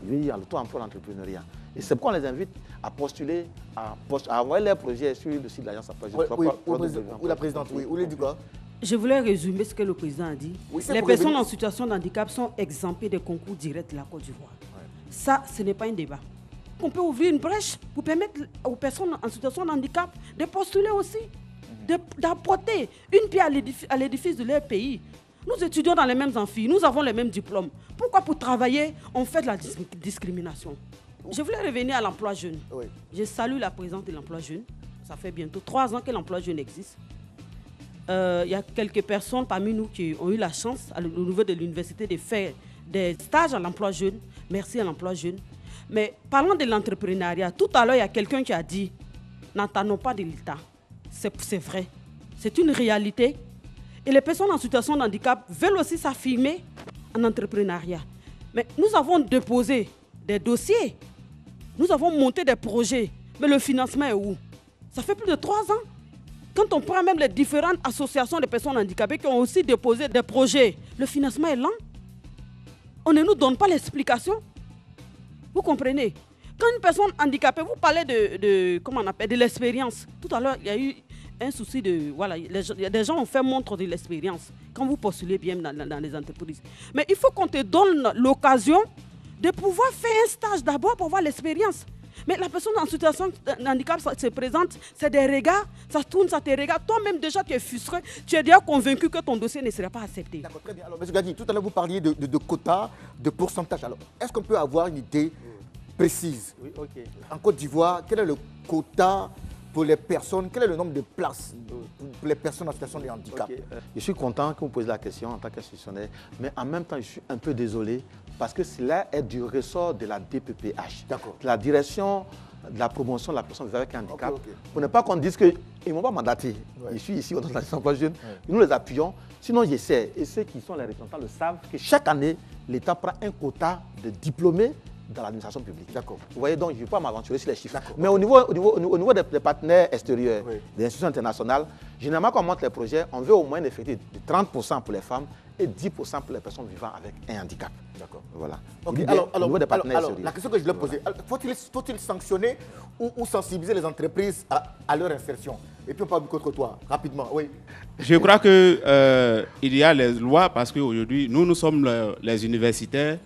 Il y a le taux emploi l'entrepreneuriat. Et c'est pourquoi on les invite à postuler, à envoyer leurs projets sur le site de l'agence emploi jeune. Oui, la présidente, oui. Vous voulez dire quoi? Je voulais résumer ce que le président a dit. Oui, les personnes en situation de handicap sont exemptées des concours directs de la Côte d'Ivoire. Ça, ce n'est pas un débat. On peut ouvrir une brèche pour permettre aux personnes en situation de handicap de postuler aussi, d'apporter une pierre à l'édifice de leur pays. Nous étudions dans les mêmes amphis, nous avons les mêmes diplômes. Pourquoi pour travailler, on fait de la discrimination? Je voulais revenir à l'emploi jeune. Oui. Je salue la présidente de l'emploi jeune. Ça fait bientôt 3 ans que l'emploi jeune existe. Il y a quelques personnes parmi nous qui ont eu la chance, au niveau de l'université, de faire des stages à l'emploi jeune. Merci à l'emploi jeune. Mais parlons de l'entrepreneuriat. Tout à l'heure, il y a quelqu'un qui a dit « N'attendons pas de l'État ». C'est vrai. C'est une réalité. Et les personnes en situation de handicap veulent aussi s'affirmer en entrepreneuriat. Mais nous avons déposé des dossiers. Nous avons monté des projets. Mais le financement est où? Ça fait plus de 3 ans. Quand on prend même les différentes associations de personnes handicapées qui ont aussi déposé des projets, le financement est lent. On ne nous donne pas l'explication. Vous comprenez? Quand une personne handicapée, vous parlez comment on appelle, de l'expérience. Tout à l'heure, il y a eu un souci de... Voilà, des gens ont fait montre de l'expérience quand vous postulez bien dans les entreprises. Mais il faut qu'on te donne l'occasion de pouvoir faire un stage d'abord pour avoir l'expérience. Mais la personne en situation de handicap se présente, c'est des regards, ça tourne, ça te regarde. Toi-même, déjà, tu es frustré, tu es déjà convaincu que ton dossier ne sera pas accepté. D'accord, très bien. Alors, M. Gagui, tout à l'heure, vous parliez de quotas, de pourcentage. Alors, est-ce qu'on peut avoir une idée précise? Oui, ok. En Côte d'Ivoire, quel est le quota pour les personnes, quel est le nombre de places pour les personnes en situation de handicap? Okay. Je suis content que vous posiez la question en tant qu'institutionnel, mais en même temps, je suis un peu désolé parce que cela est du ressort de la DPPH, de la direction de la promotion de la personne vivant avec un handicap. Pour ne pas qu'on dise qu'ils ne m'ont pas mandaté. Je suis ici au nom de l'agence emploi jeune, nous les appuyons. Sinon, j'essaie, et ceux qui sont les représentants le savent, que chaque année, l'État prend un quota de diplômés dans l'administration publique. D'accord. Vous voyez, donc je ne vais pas m'aventurer sur les chiffres. Mais au niveau des partenaires extérieurs, des institutions internationales, généralement, quand on monte les projets, on veut au moins effectuer de 30% pour les femmes et 10% pour les personnes vivant avec un handicap. D'accord. Voilà. Okay. Au niveau des partenaires extérieurs. La question que je voulais poser, faut-il sanctionner ou sensibiliser les entreprises à leur insertion? Et puis on parle contre toi, rapidement. Oui. Je crois qu'il y a les lois, parce qu'aujourd'hui, nous sommes les universitaires.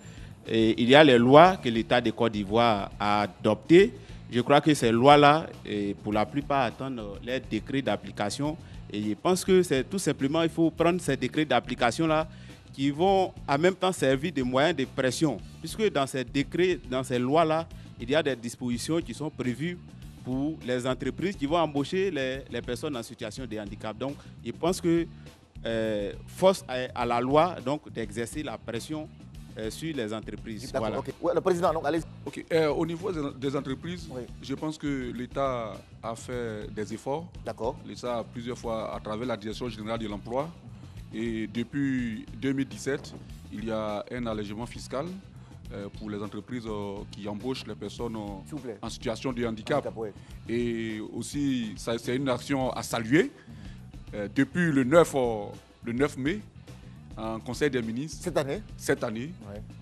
Et il y a les lois que l'État de Côte d'Ivoire a adoptées. Je crois que ces lois-là, pour la plupart, attendent les décrets d'application. Et je pense que c'est tout simplement, il faut prendre ces décrets d'application-là qui vont en même temps servir de moyens de pression. Puisque dans ces décrets, dans ces lois-là, il y a des dispositions qui sont prévues pour les entreprises qui vont embaucher les personnes en situation de handicap. Donc, je pense que force à la loi donc d'exercer la pression sur les entreprises. Voilà. Okay. Ouais, le président, donc, allez. Okay. Au niveau des entreprises, je pense que l'État a fait des efforts. D'accord. L'État, plusieurs fois, à travers la Direction générale de l'emploi. Et depuis 2017, il y a un allègement fiscal pour les entreprises qui embauchent les personnes en situation de handicap. Et aussi, c'est une action à saluer. Depuis le 9 mai, en Conseil des ministres, cette année,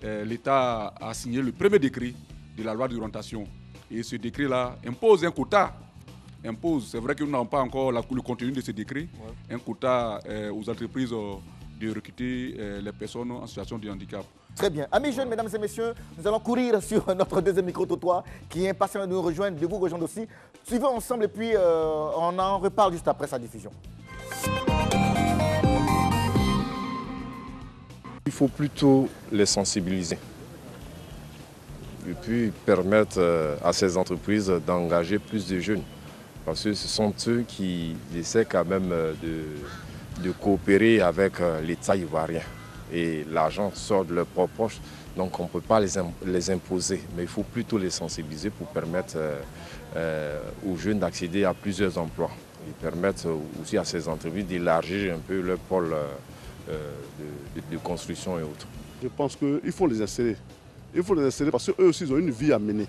l'État a signé le premier décret de la loi d'orientation. Et ce décret-là impose un quota. C'est vrai que nous n'avons pas encore le contenu de ce décret, un quota aux entreprises de recruter les personnes en situation de handicap. Très bien. Amis jeunes, mesdames et messieurs, nous allons courir sur notre deuxième micro-trottoir qui est impatient de nous rejoindre, de vous rejoindre aussi. Suivons ensemble et puis on en reparle juste après sa diffusion. Il faut plutôt les sensibiliser et puis permettre à ces entreprises d'engager plus de jeunes. Parce que ce sont eux qui essaient quand même de coopérer avec l'État ivoirien. Et l'argent sort de leurs propres poches, donc on ne peut pas les imposer. Mais il faut plutôt les sensibiliser pour permettre aux jeunes d'accéder à plusieurs emplois. Et permettre aussi à ces entreprises d'élargir un peu leur pôle de construction et autres. Je pense qu'il faut les insérer. Il faut les insérer parce qu'eux aussi ils ont une vie à mener.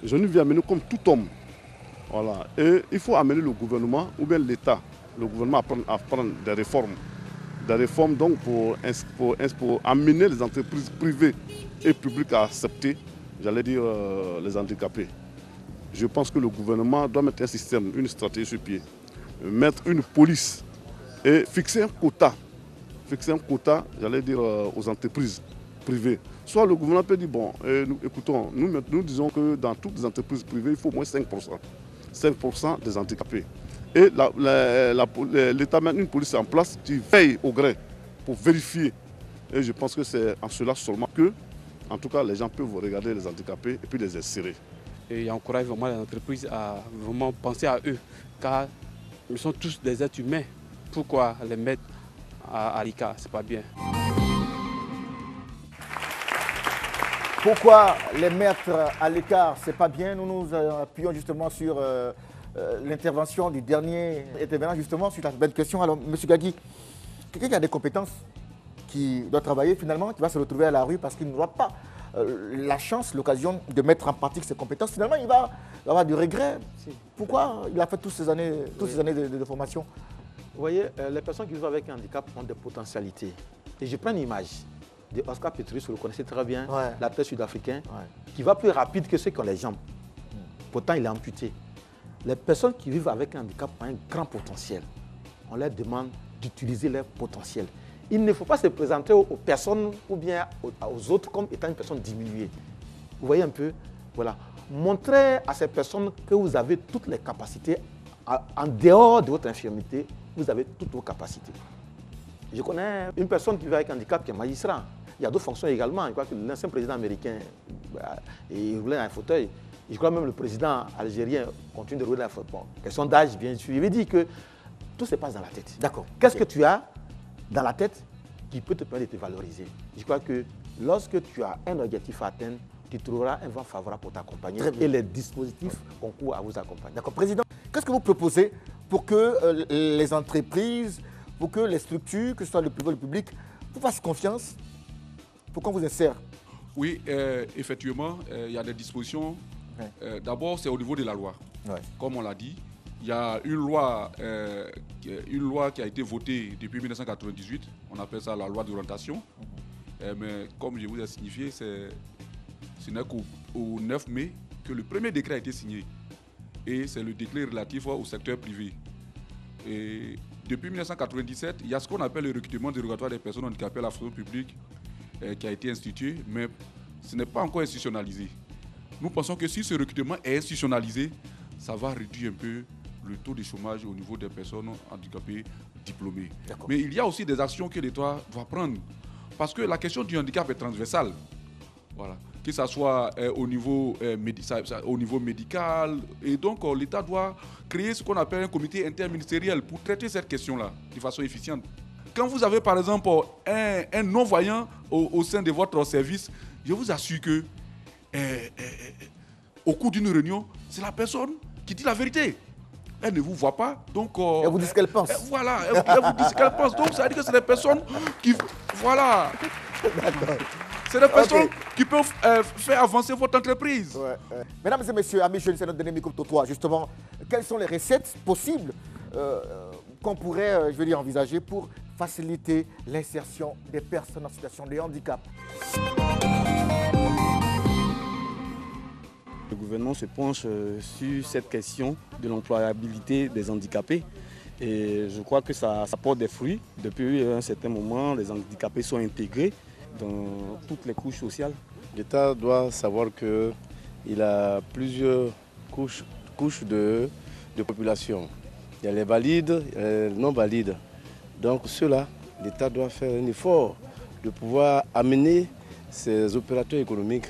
Ils ont une vie à mener comme tout homme. Voilà. Et il faut amener le gouvernement ou bien l'État, le gouvernement à prendre des réformes. Des réformes donc pour amener les entreprises privées et publiques à accepter, j'allais dire, les handicapés. Je pense que le gouvernement doit mettre un système, une stratégie sur pied, mettre une police et fixer un quota. Fixer un quota, j'allais dire, aux entreprises privées. Soit le gouvernement peut dire, bon, écoutons, nous disons que dans toutes les entreprises privées, il faut au moins 5%. 5% des handicapés. Et l'État met une police en place qui veille au gré pour vérifier. Et je pense que c'est en cela seulement que, en tout cas, les gens peuvent regarder les handicapés et puis les insérer. Et j'encourage vraiment les entreprises à vraiment penser à eux, car ils sont tous des êtres humains. Pourquoi les mettre à l'écart? C'est pas bien. Pourquoi les mettre à l'écart? C'est pas bien. Nous nous appuyons justement sur l'intervention du dernier intervenant justement sur la belle question. Alors, M. Gagui, quelqu'un qui a des compétences, qui doit travailler finalement, qui va se retrouver à la rue parce qu'il n'aura pas la chance, l'occasion de mettre en pratique ses compétences, finalement il va avoir du regret. Pourquoi il a fait toutes ces années de formation? Vous voyez, les personnes qui vivent avec un handicap ont des potentialités. Et je prends une image de Oscar Pistorius, vous le connaissez très bien, l'acteur sud-africain, qui va plus rapide que ceux qui ont les jambes. Pourtant, il est amputé. Les personnes qui vivent avec un handicap ont un grand potentiel. On leur demande d'utiliser leur potentiel. Il ne faut pas se présenter aux personnes ou bien aux autres comme étant une personne diminuée. Vous voyez un peu? Voilà. Montrez à ces personnes que vous avez toutes les capacités. En dehors de votre infirmité, vous avez toutes vos capacités. Je connais une personne qui vit avec un handicap qui est magistrat. Il y a d'autres fonctions également. Je crois que l'ancien président américain, il roulait un fauteuil. Je crois même le président algérien continue de rouler un fauteuil. Bon, question d'âge, bien sûr. Il veut dire que tout se passe dans la tête. D'accord. Qu'est-ce que tu as dans la tête qui peut te permettre de te valoriser? Je crois que lorsque tu as un objectif à atteindre, tu trouveras un vent favorable pour t'accompagner et les dispositifs concourent à vous accompagner. D'accord. Président, qu'est-ce que vous proposez pour que les entreprises, pour que les structures, que ce soit le privé ou le public, vous fassent confiance pour qu'on vous insère? Oui, effectivement, il y a des dispositions. D'abord, c'est au niveau de la loi. Comme on l'a dit, il y a une loi qui a été votée depuis 1998. On appelle ça la loi d'orientation. Mais comme je vous ai signifié, ce n'est qu'au 9 mai que le premier décret a été signé. Et c'est le décret relatif au secteur privé. Et depuis 1997, il y a ce qu'on appelle le recrutement dérogatoire des personnes handicapées à la fonction publique qui a été institué, mais ce n'est pas encore institutionnalisé. Nous pensons que si ce recrutement est institutionnalisé, ça va réduire un peu le taux de chômage au niveau des personnes handicapées diplômées. Mais il y a aussi des actions que l'État doit prendre. Parce que la question du handicap est transversale. Voilà. Que ce soit au niveau médical. Et donc, l'État doit créer ce qu'on appelle un comité interministériel pour traiter cette question-là de façon efficiente. Quand vous avez, par exemple, un non-voyant au sein de votre service, je vous assure que au cours d'une réunion, c'est la personne qui dit la vérité. Elle ne vous voit pas, donc... elle vous dit ce qu'elle pense. Voilà, elle vous dit ce qu'elle pense. Donc, ça veut dire que c'est des personnes qui... Voilà. C'est des personnes qui peuvent faire avancer votre entreprise. Mesdames et messieurs, amis jeunes, c'est notre dernier micro-trottoir. Justement, quelles sont les recettes possibles qu'on pourrait, envisager pour faciliter l'insertion des personnes en situation de handicap? Le gouvernement se penche sur cette question de l'employabilité des handicapés Et je crois que ça porte des fruits. Depuis un certain moment, les handicapés sont intégrés dans toutes les couches sociales. L'État doit savoir qu'il a plusieurs couches de population. Il y a les valides et les non valides. Donc ceux-là, l'État doit faire un effort de pouvoir amener ces opérateurs économiques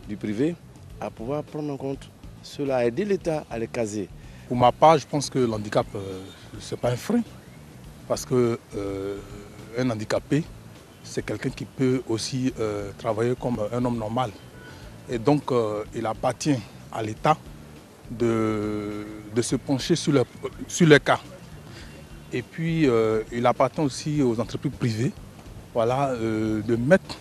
du privé à pouvoir prendre en compte cela, à aider l'État à les caser. Pour ma part, je pense que l'handicap, ce n'est pas un frein. Parce qu'un handicapé, c'est quelqu'un qui peut aussi travailler comme un homme normal. Et donc, il appartient à l'État de se pencher sur le cas. Et puis, il appartient aussi aux entreprises privées, voilà, de mettre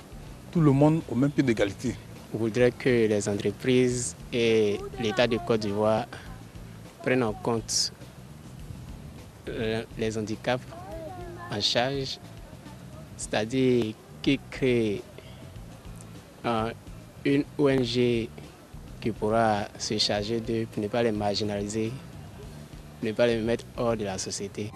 tout le monde au même pied d'égalité. Je voudrais que les entreprises et l'État de Côte d'Ivoire prennent en compte les handicaps en charge, c'est-à-dire qu'ils créent une ONG qui pourra se charger d'eux pour ne pas les marginaliser, ne pas les mettre hors de la société.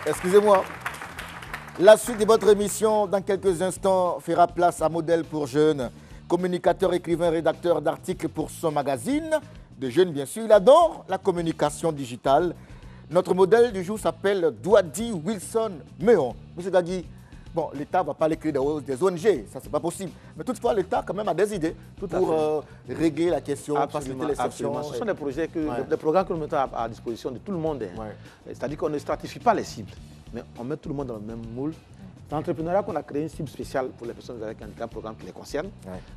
Excusez-moi. La suite de votre émission, dans quelques instants, fera place à Modèle pour jeunes. Communicateur, écrivain, rédacteur d'articles pour son magazine. De jeunes, bien sûr. Il adore la communication digitale. Notre modèle du jour s'appelle Douadi Wilson Méon. Monsieur Gagui, bon, l'État ne va pas l'écrire des ONG, ça c'est pas possible. Mais toutefois, l'État quand même a des idées pour régler la question, faciliter les sections. Ce sont des projets, des programmes que nous mettons à disposition de tout le monde. C'est-à-dire qu'on ne stratifie pas les cibles, mais on met tout le monde dans le même moule. Dans l'entrepreneuriat, qu'on a créé une cible spéciale pour les personnes avec un programme qui les concerne.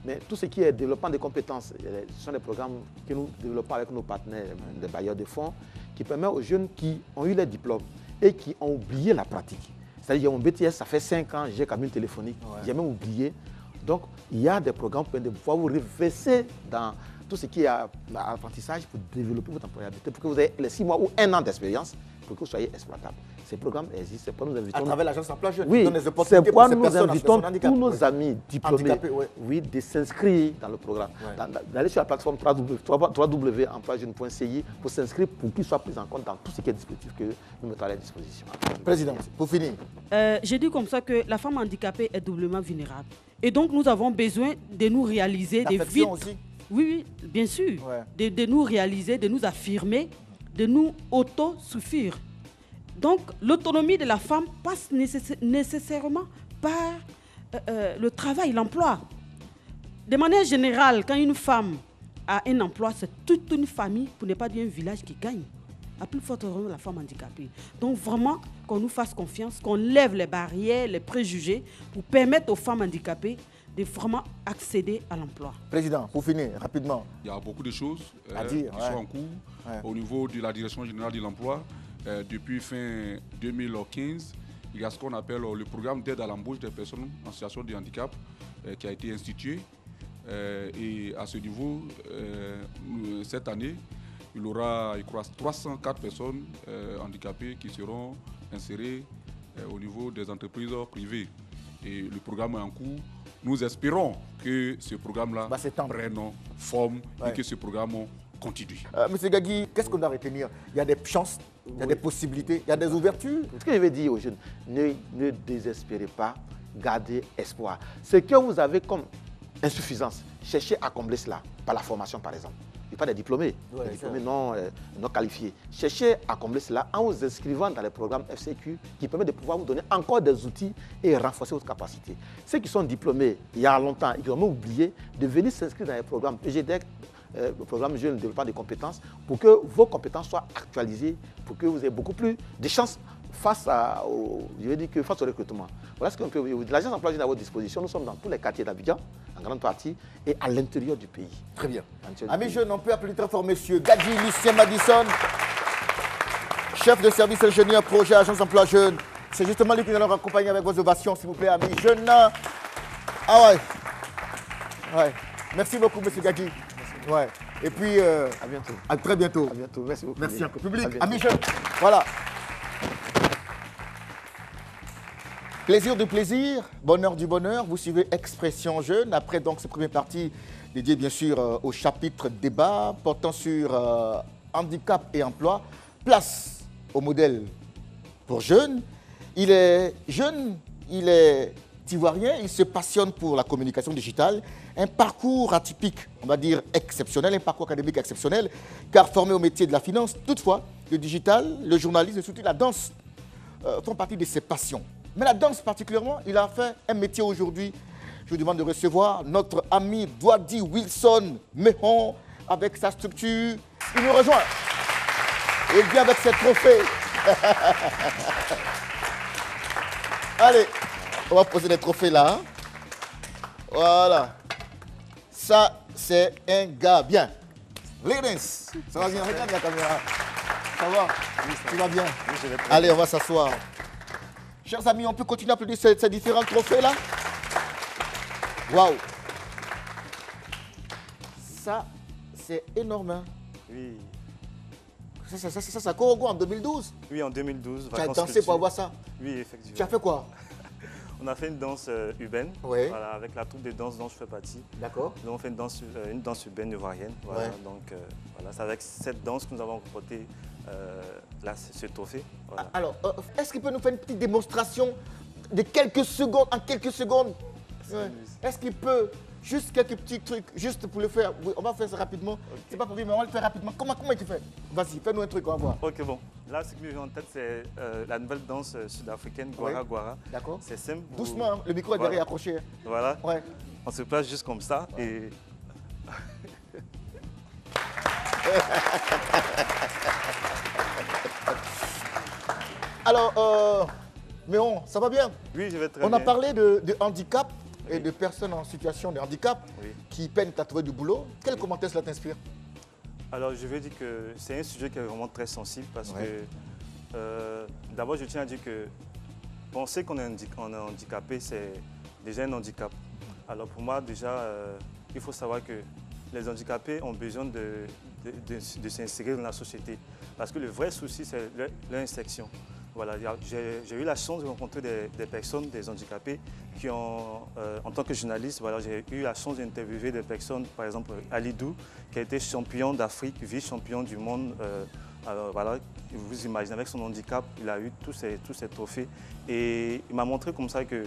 Mais tout ce qui est développement des compétences, ce sont des programmes que nous développons avec nos partenaires, des bailleurs de fonds, qui permettent aux jeunes qui ont eu les diplômes et qui ont oublié la pratique. C'est-à-dire, mon BTS, ça fait 5 ans, j'ai cabine téléphonique, j'ai même oublié. Donc, il y a des programmes pour pouvoir vous reverser dans tout ce qui est apprentissage pour développer votre employabilité, pour que vous ayez les 6 mois ou 1 an d'expérience, pour que vous soyez exploitable. Ces programmes existent, c'est pourquoi nous invitons... À travers l'agence Emploi Jeune, oui, c'est pourquoi nous invitons tous nos amis diplômés de s'inscrire dans le programme, d'aller sur la plateforme www.emploijeune.ci pour s'inscrire pour qu'ils soient pris en compte dans tout ce qui est dispositif que nous mettons à leur disposition. Président, pour finir. J'ai dit comme ça que la femme handicapée est doublement vulnérable. Et donc nous avons besoin de nous réaliser des vies. Aussi. Oui, bien sûr. De nous réaliser, de nous affirmer, de nous autosuffire. Donc, l'autonomie de la femme passe nécessairement par le travail, l'emploi. De manière générale, quand une femme a un emploi, c'est toute une famille, pour ne pas dire un village, qui gagne. À plus forte raison, la femme handicapée. Donc, vraiment, qu'on nous fasse confiance, qu'on lève les barrières, les préjugés, pour permettre aux femmes handicapées de vraiment accéder à l'emploi. Président, pour finir, rapidement. Il y a beaucoup de choses à dire, qui sont en cours au niveau de la Direction générale de l'emploi. Depuis fin 2015, il y a ce qu'on appelle le programme d'aide à l'embauche des personnes en situation de handicap qui a été institué. Et à ce niveau, cette année, il y aura, je crois, 304 personnes handicapées qui seront insérées au niveau des entreprises privées. Et le programme est en cours. Nous espérons que ce programme-là prenne forme et que ce programme continue. Monsieur Gagui, qu'est-ce qu'on doit retenir? Il y a des chances, il y a des possibilités, il y a des ouvertures. Ce que je vais dire aux jeunes, ne désespérez pas, gardez espoir. Ce que vous avez comme insuffisance, cherchez à combler cela par la formation par exemple. Et pas des diplômés, des diplômés non qualifiés. Cherchez à combler cela en vous inscrivant dans les programmes FCQ qui permettent de pouvoir vous donner encore des outils et renforcer votre capacité. Ceux qui sont diplômés il y a longtemps et qui ont oublié de venir s'inscrire dans les programmes EGDEC, le programme Jeunes Développement des compétences, pour que vos compétences soient actualisées, pour que vous ayez beaucoup plus de chances face au recrutement. Voilà ce qu'on peut vous dire. L'agence Emploi Jeune à votre disposition. Nous sommes dans tous les quartiers d'Abidjan, en grande partie, et à l'intérieur du pays. Très bien. Amis jeunes, on peut appeler très fort monsieur Gadji Lucien Madison, chef de service ingénieur projet Agence Emploi Jeune. C'est justement lui qui nous allons accompagner avec vos ovations, s'il vous plaît, amis jeunes. Ah ouais. Merci beaucoup, monsieur Gadji. Ouais. Et puis, à bientôt. À très bientôt. À bientôt. Merci beaucoup. Merci encore. Public, amis jeunes. Voilà. Plaisir du plaisir, bonheur du bonheur. Vous suivez Expression Jeune. Après donc cette première partie dédiée bien sûr au chapitre débat portant sur handicap et emploi. Place au modèle pour jeunes. Il est jeune, il est ivoirien, il se passionne pour la communication digitale. Un parcours atypique, on va dire exceptionnel, un parcours académique exceptionnel, car formé au métier de la finance. Toutefois, le digital, le journalisme et surtout la danse font partie de ses passions. Mais la danse particulièrement, il a fait un métier aujourd'hui. Je vous demande de recevoir notre ami Douadi Wilson Mehon avec sa structure. Il nous rejoint. Il vient avec ses trophées. Allez, on va poser les trophées là. Hein. Voilà. Ça, c'est un gars bien. Ladies, ça va bien? Regarde la caméra. Ça va? Oui, tu vas bien? Oui, je vais très bien. Allez, on va s'asseoir. Chers amis, on peut continuer à applaudir ces différents trophées là? Waouh! Ça, c'est énorme. Hein? Oui. Ça Korogo en 2012? Oui, en 2012. Tu as dansé pour avoir ça? Oui, effectivement. Tu as fait quoi? On a fait une danse urbaine, oui. Voilà, avec la troupe de danse dont je fais partie. D'accord. Nous on fait une danse urbaine ivoirienne. Voilà, ouais. Donc voilà, c'est avec cette danse que nous avons remporté ce trophée. Voilà. Alors, est-ce qu'il peut nous faire une petite démonstration de quelques secondes, en quelques secondes? Ouais. Est-ce qu'il peut, juste quelques petits trucs, juste pour le faire? On va faire ça rapidement. Okay. C'est pas pour lui, mais on va le faire rapidement. Comment tu fais? Vas-y, fais-nous un truc, on va voir. Ok, bon. Là, ce qui me vient en tête, c'est la nouvelle danse sud-africaine, Gwara Gwara. D'accord. C'est simple. Doucement, hein. Le micro est derrière accroché. Voilà. Ouais. On se place juste comme ça et... Alors, Méon, ça va bien? Oui, je vais très bien. On a parlé de handicap et de personnes en situation de handicap qui peinent à trouver du boulot. Quel commentaire cela t'inspire? Alors, je veux dire que c'est un sujet qui est vraiment très sensible parce que, d'abord, je tiens à dire que penser qu'on est handicapé, c'est déjà un handicap. Alors, pour moi, déjà, il faut savoir que les handicapés ont besoin de s'insérer dans la société. Parce que le vrai souci, c'est leur insertion. Voilà, j'ai eu la chance de rencontrer des personnes, des handicapés, qui ont, en tant que journaliste, voilà, j'ai eu la chance d'interviewer des personnes, par exemple Alidou, qui a été champion d'Afrique, vice-champion du monde. Alors, voilà, vous imaginez, avec son handicap, il a eu tous ces trophées. Et il m'a montré comme ça que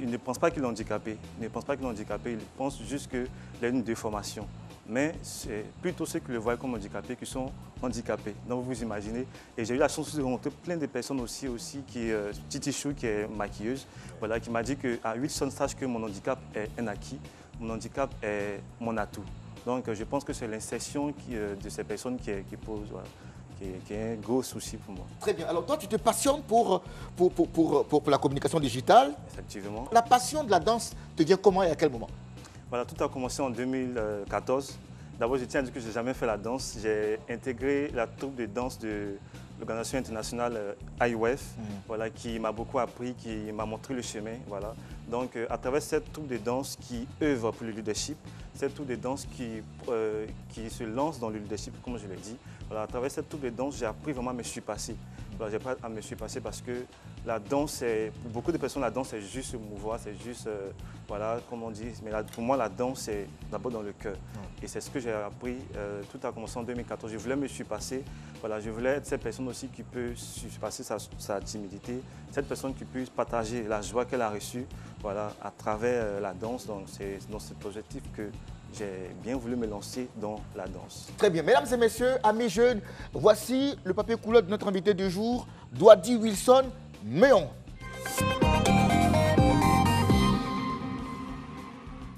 il ne pense pas qu'il est handicapé. Il ne pense pas qu'il est handicapé, il pense juste qu'il a une déformation. Mais c'est plutôt ceux qui le voient comme handicapés qui sont handicapés. Donc vous imaginez. Et j'ai eu la chance de rencontrer plein de personnes aussi qui Titi Chou, qui est maquilleuse, voilà, qui m'a dit qu'à Wilson, sache que mon handicap est un acquis, mon handicap est mon atout. Donc je pense que c'est l'insertion de ces personnes qui pose, voilà, qui est un gros souci pour moi. Très bien. Alors toi, tu te passionnes pour la communication digitale. Effectivement. La passion de la danse te vient comment et à quel moment? Voilà, tout a commencé en 2014. D'abord, je tiens à dire que je n'ai jamais fait la danse. J'ai intégré la troupe de danse de l'organisation internationale IWF, voilà, qui m'a beaucoup appris, qui m'a montré le chemin. Voilà. Donc, à travers cette troupe de danse qui œuvre pour le leadership, cette troupe de danse qui se lance dans le leadership, comme je l'ai dit, voilà, à travers cette troupe de danse, j'ai appris vraiment à me surpasser. Voilà, j'ai appris à me surpasser parce que la danse, pour beaucoup de personnes, la danse, c'est juste se mouvoir, c'est juste, voilà, comme on dit. Mais pour moi, la danse, c'est d'abord dans le cœur. Et c'est ce que j'ai appris. Tout a commencé en 2014. Je voulais me surpasser. Voilà, je voulais être cette personne aussi qui peut surpasser sa timidité, cette personne qui peut partager la joie qu'elle a reçue, voilà, à travers la danse. Donc, c'est dans cet objectif que j'ai bien voulu me lancer dans la danse. Très bien. Mesdames et messieurs, amis jeunes, voici le papier couleur de notre invité du jour, Douadi Wilson Mehon.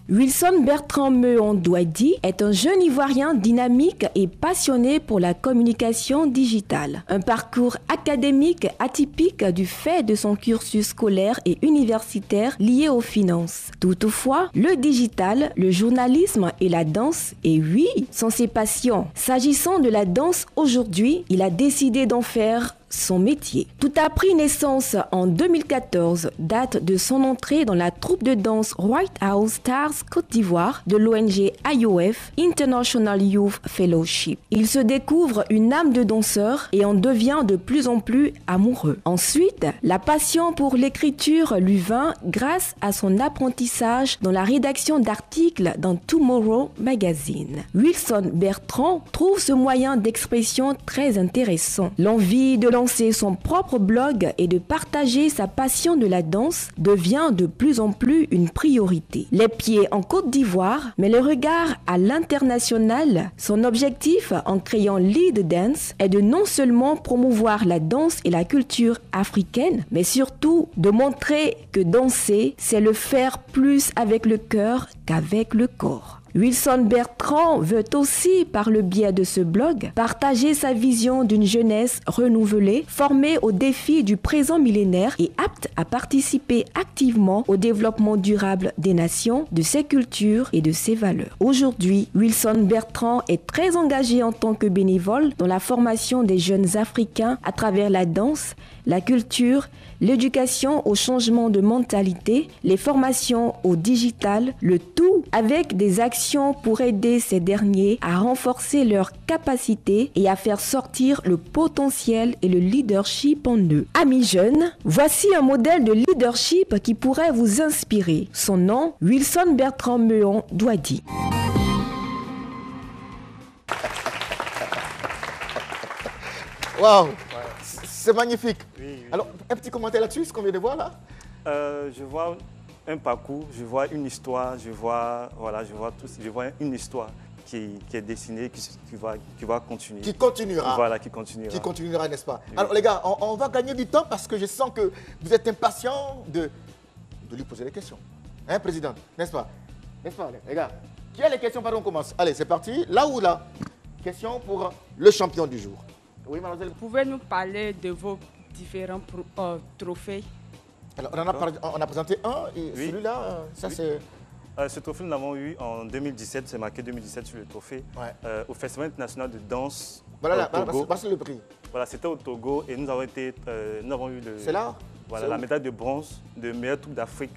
Wilson Bertrand Mehon Douadi est un jeune Ivoirien dynamique et passionné pour la communication digitale. Un parcours académique atypique du fait de son cursus scolaire et universitaire lié aux finances. Toutefois, le digital, le journalisme et la danse, et oui, sont ses passions. S'agissant de la danse aujourd'hui, il a décidé d'en faire son métier. Tout a pris naissance en 2014, date de son entrée dans la troupe de danse White House Stars Côte d'Ivoire de l'ONG IOF, International Youth Fellowship. Il se découvre une âme de danseur et en devient de plus en plus amoureux. Ensuite, la passion pour l'écriture lui vint grâce à son apprentissage dans la rédaction d'articles dans Tomorrow Magazine. Wilson Bertrand trouve ce moyen d'expression très intéressant. L'envie de lancer son propre blog et de partager sa passion de la danse devient de plus en plus une priorité. Les pieds en Côte d'Ivoire, mais le regard à l'international. Son objectif en créant Lead Dance est de non seulement promouvoir la danse et la culture africaine, mais surtout de montrer que danser, c'est le faire plus avec le cœur qu'avec le corps. Wilson Bertrand veut aussi, par le biais de ce blog, partager sa vision d'une jeunesse renouvelée, formée aux défis du présent millénaire et apte à participer activement au développement durable des nations, de ses cultures et de ses valeurs. Aujourd'hui, Wilson Bertrand est très engagé en tant que bénévole dans la formation des jeunes Africains à travers la danse, la culture, l'éducation au changement de mentalité, les formations au digital, le tout avec des actions pour aider ces derniers à renforcer leurs capacités et à faire sortir le potentiel et le leadership en eux. Amis jeunes, voici un modèle de leadership qui pourrait vous inspirer. Son nom, Wilson Bertrand Meon Douadi. Waouh, c'est magnifique. Oui. Alors, un petit commentaire là-dessus, ce qu'on vient de voir là. Je vois un parcours, je vois une histoire, je vois une histoire qui est dessinée, qui va continuer. Qui continuera. Voilà, qui continuera. Qui continuera, n'est-ce pas? Oui. Alors les gars, on va gagner du temps parce que je sens que vous êtes impatients de lui poser des questions. Hein, président? N'est-ce pas? N'est-ce pas, les gars? Qui a les questions? Pardon, on commence. Allez, c'est parti. Là ou là? Question pour le champion du jour. Oui, mademoiselle. Pouvez-nous parler de vos différents trophées? Alors, on a présenté un, et oui. Celui-là, ça oui. C'est... ce trophée, nous l'avons eu en 2017, c'est marqué 2017 sur le trophée, ouais. Au Festival international de danse voilà, au Togo. Voici le prix. Voilà, c'était au Togo et nous avons eu c'est là? Voilà, la médaille de bronze de meilleure troupe d'Afrique,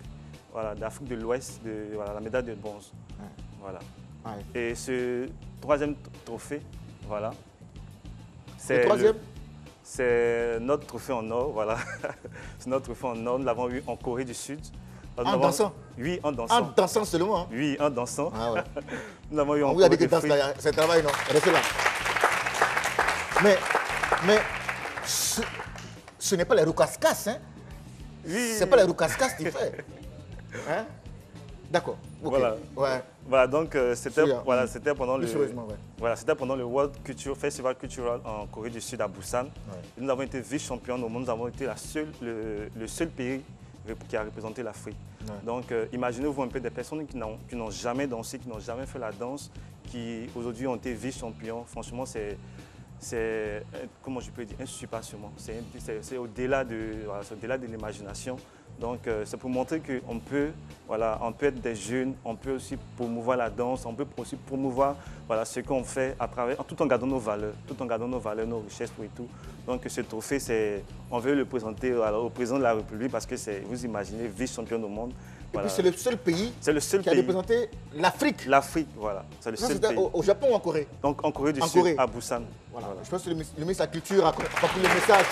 voilà, d'Afrique de l'Ouest, voilà, la médaille de bronze. Ouais. Voilà. Ouais. Et ce troisième trophée, voilà. Le troisième? C'est notre trophée en or, voilà. C'est notre trophée en or, nous l'avons eu en Corée du Sud. En dansant? Oui, en dansant. En dansant seulement? Hein? Oui, en dansant. Ah ouais. Nous l'avons eu en Corée du Sud. C'est un travail, non? Restez là. Mais ce n'est pas les roucascas, hein? Oui. C'est pas les roucascas qui fait. Hein? D'accord. Okay. Voilà. Ouais. Voilà, donc c'était pendant le World Festival Cultural en Corée du Sud à Busan. Ouais. Nous avons été vice-champions au monde, nous avons été le seul pays qui a représenté l'Afrique. Ouais. Donc imaginez-vous un peu des personnes qui n'ont jamais dansé, qui n'ont jamais fait la danse, qui aujourd'hui ont été vice-champions. Franchement, c'est comment je peux dire, un surpassement. C'est au-delà de l'imagination. Donc, c'est pour montrer qu'on peut, on peut être des jeunes, on peut aussi promouvoir la danse, on peut aussi promouvoir ce qu'on fait à travers, tout en gardant nos valeurs, nos richesses et tout. Donc, ce trophée, on veut le présenter au président de la République parce que vous imaginez, vice-champion du monde. Et puis, c'est le seul pays qui a représenté l'Afrique. L'Afrique, voilà. C'est le seul pays. Au Japon ou en Corée? Donc, en Corée du Sud, à Busan. Voilà. Je pense que le ministre de la Culture a compris le message.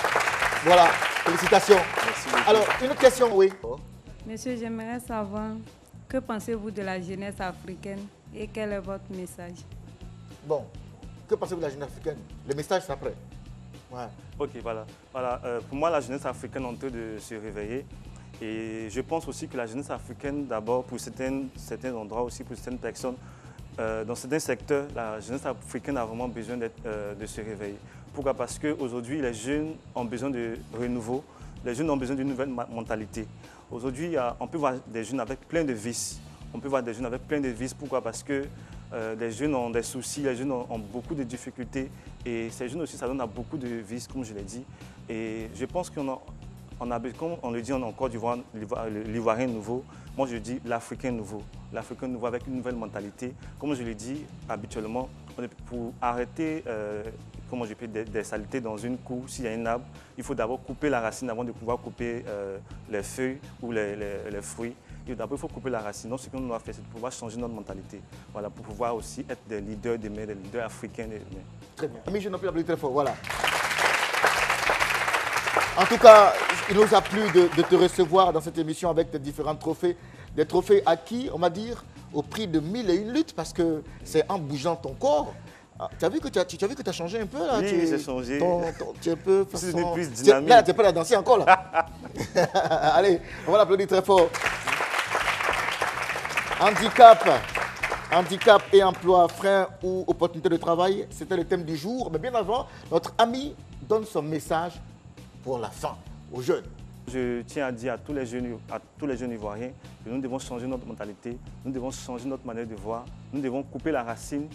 Voilà, félicitations. Merci beaucoup. Alors, une autre question, oui. Monsieur, j'aimerais savoir, que pensez-vous de la jeunesse africaine et quel est votre message? Bon, que pensez-vous de la jeunesse africaine? Le message, c'est après. Ouais. Ok, voilà. Pour moi, la jeunesse africaine est en train de se réveiller. Et je pense aussi que la jeunesse africaine, d'abord, pour certains endroits aussi, pour certaines personnes, dans certains secteurs, la jeunesse africaine a vraiment besoin de se réveiller. Pourquoi? Parce qu'aujourd'hui, les jeunes ont besoin de renouveau, les jeunes ont besoin d'une nouvelle mentalité. Aujourd'hui, on peut voir des jeunes avec plein de vices. Pourquoi? Parce que les jeunes ont des soucis, les jeunes ont beaucoup de difficultés. Et ces jeunes aussi, ça donne à beaucoup de vices, comme je l'ai dit. Et je pense qu'on a, comme on le dit en Côte d'Ivoire, l'Ivoirien nouveau. Moi, je dis l'Africain nouveau. L'Africain nouveau avec une nouvelle mentalité. Comme je l'ai dit habituellement, pour arrêter comment je peux des saletés dans une cour, s'il y a un arbre, il faut d'abord couper la racine avant de pouvoir couper les feuilles ou les fruits. D'abord, il faut couper la racine. Donc, ce que nous devons faire, c'est de pouvoir changer notre mentalité. Voilà, pour pouvoir aussi être des leaders demain, des leaders africains demain. Très bien. Ami, je n'ai plus l'appeler très fort. Voilà. En tout cas, il nous a plu de te recevoir dans cette émission avec tes différents trophées. Des trophées acquis, on va dire, au prix de 1001 luttes, parce que c'est en bougeant ton corps. Tu as vu que tu as changé un peu là? Oui, j'ai changé. Tu es un peu façon... plus dynamique. Là, tu n'es pas là danser encore là. Allez, on va l'applaudir très fort. Handicap et emploi, frein ou opportunité de travail, c'était le thème du jour. Mais bien avant, notre ami donne son message pour la fin aux jeunes. Je tiens à dire à tous les jeunes Ivoiriens que nous devons changer notre mentalité, nous devons changer notre manière de voir, nous devons couper la racine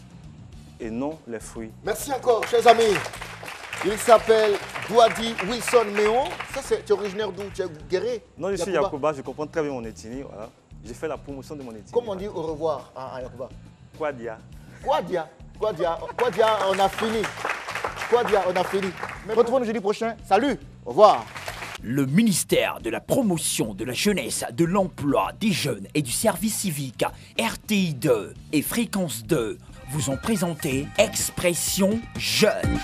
et non les fruits. Merci encore, chers amis. Il s'appelle Douadi Wilson Méon. Ça, tu es originaire d'où? Tu es guéré? Non, je suis Yacouba, je comprends très bien mon ethnie. Voilà. J'ai fait la promotion de mon ethnie. Comment on dit au revoir à Yacouba? Kwadia. Kwadia, on a fini. Kwadia, on a fini. Retrouvons-nous jeudi prochain. Salut, au revoir. Le ministère de la Promotion de la Jeunesse, de l'Emploi, des Jeunes et du Service Civique, RTI 2 et Fréquence 2 vous ont présenté Expression Jeune.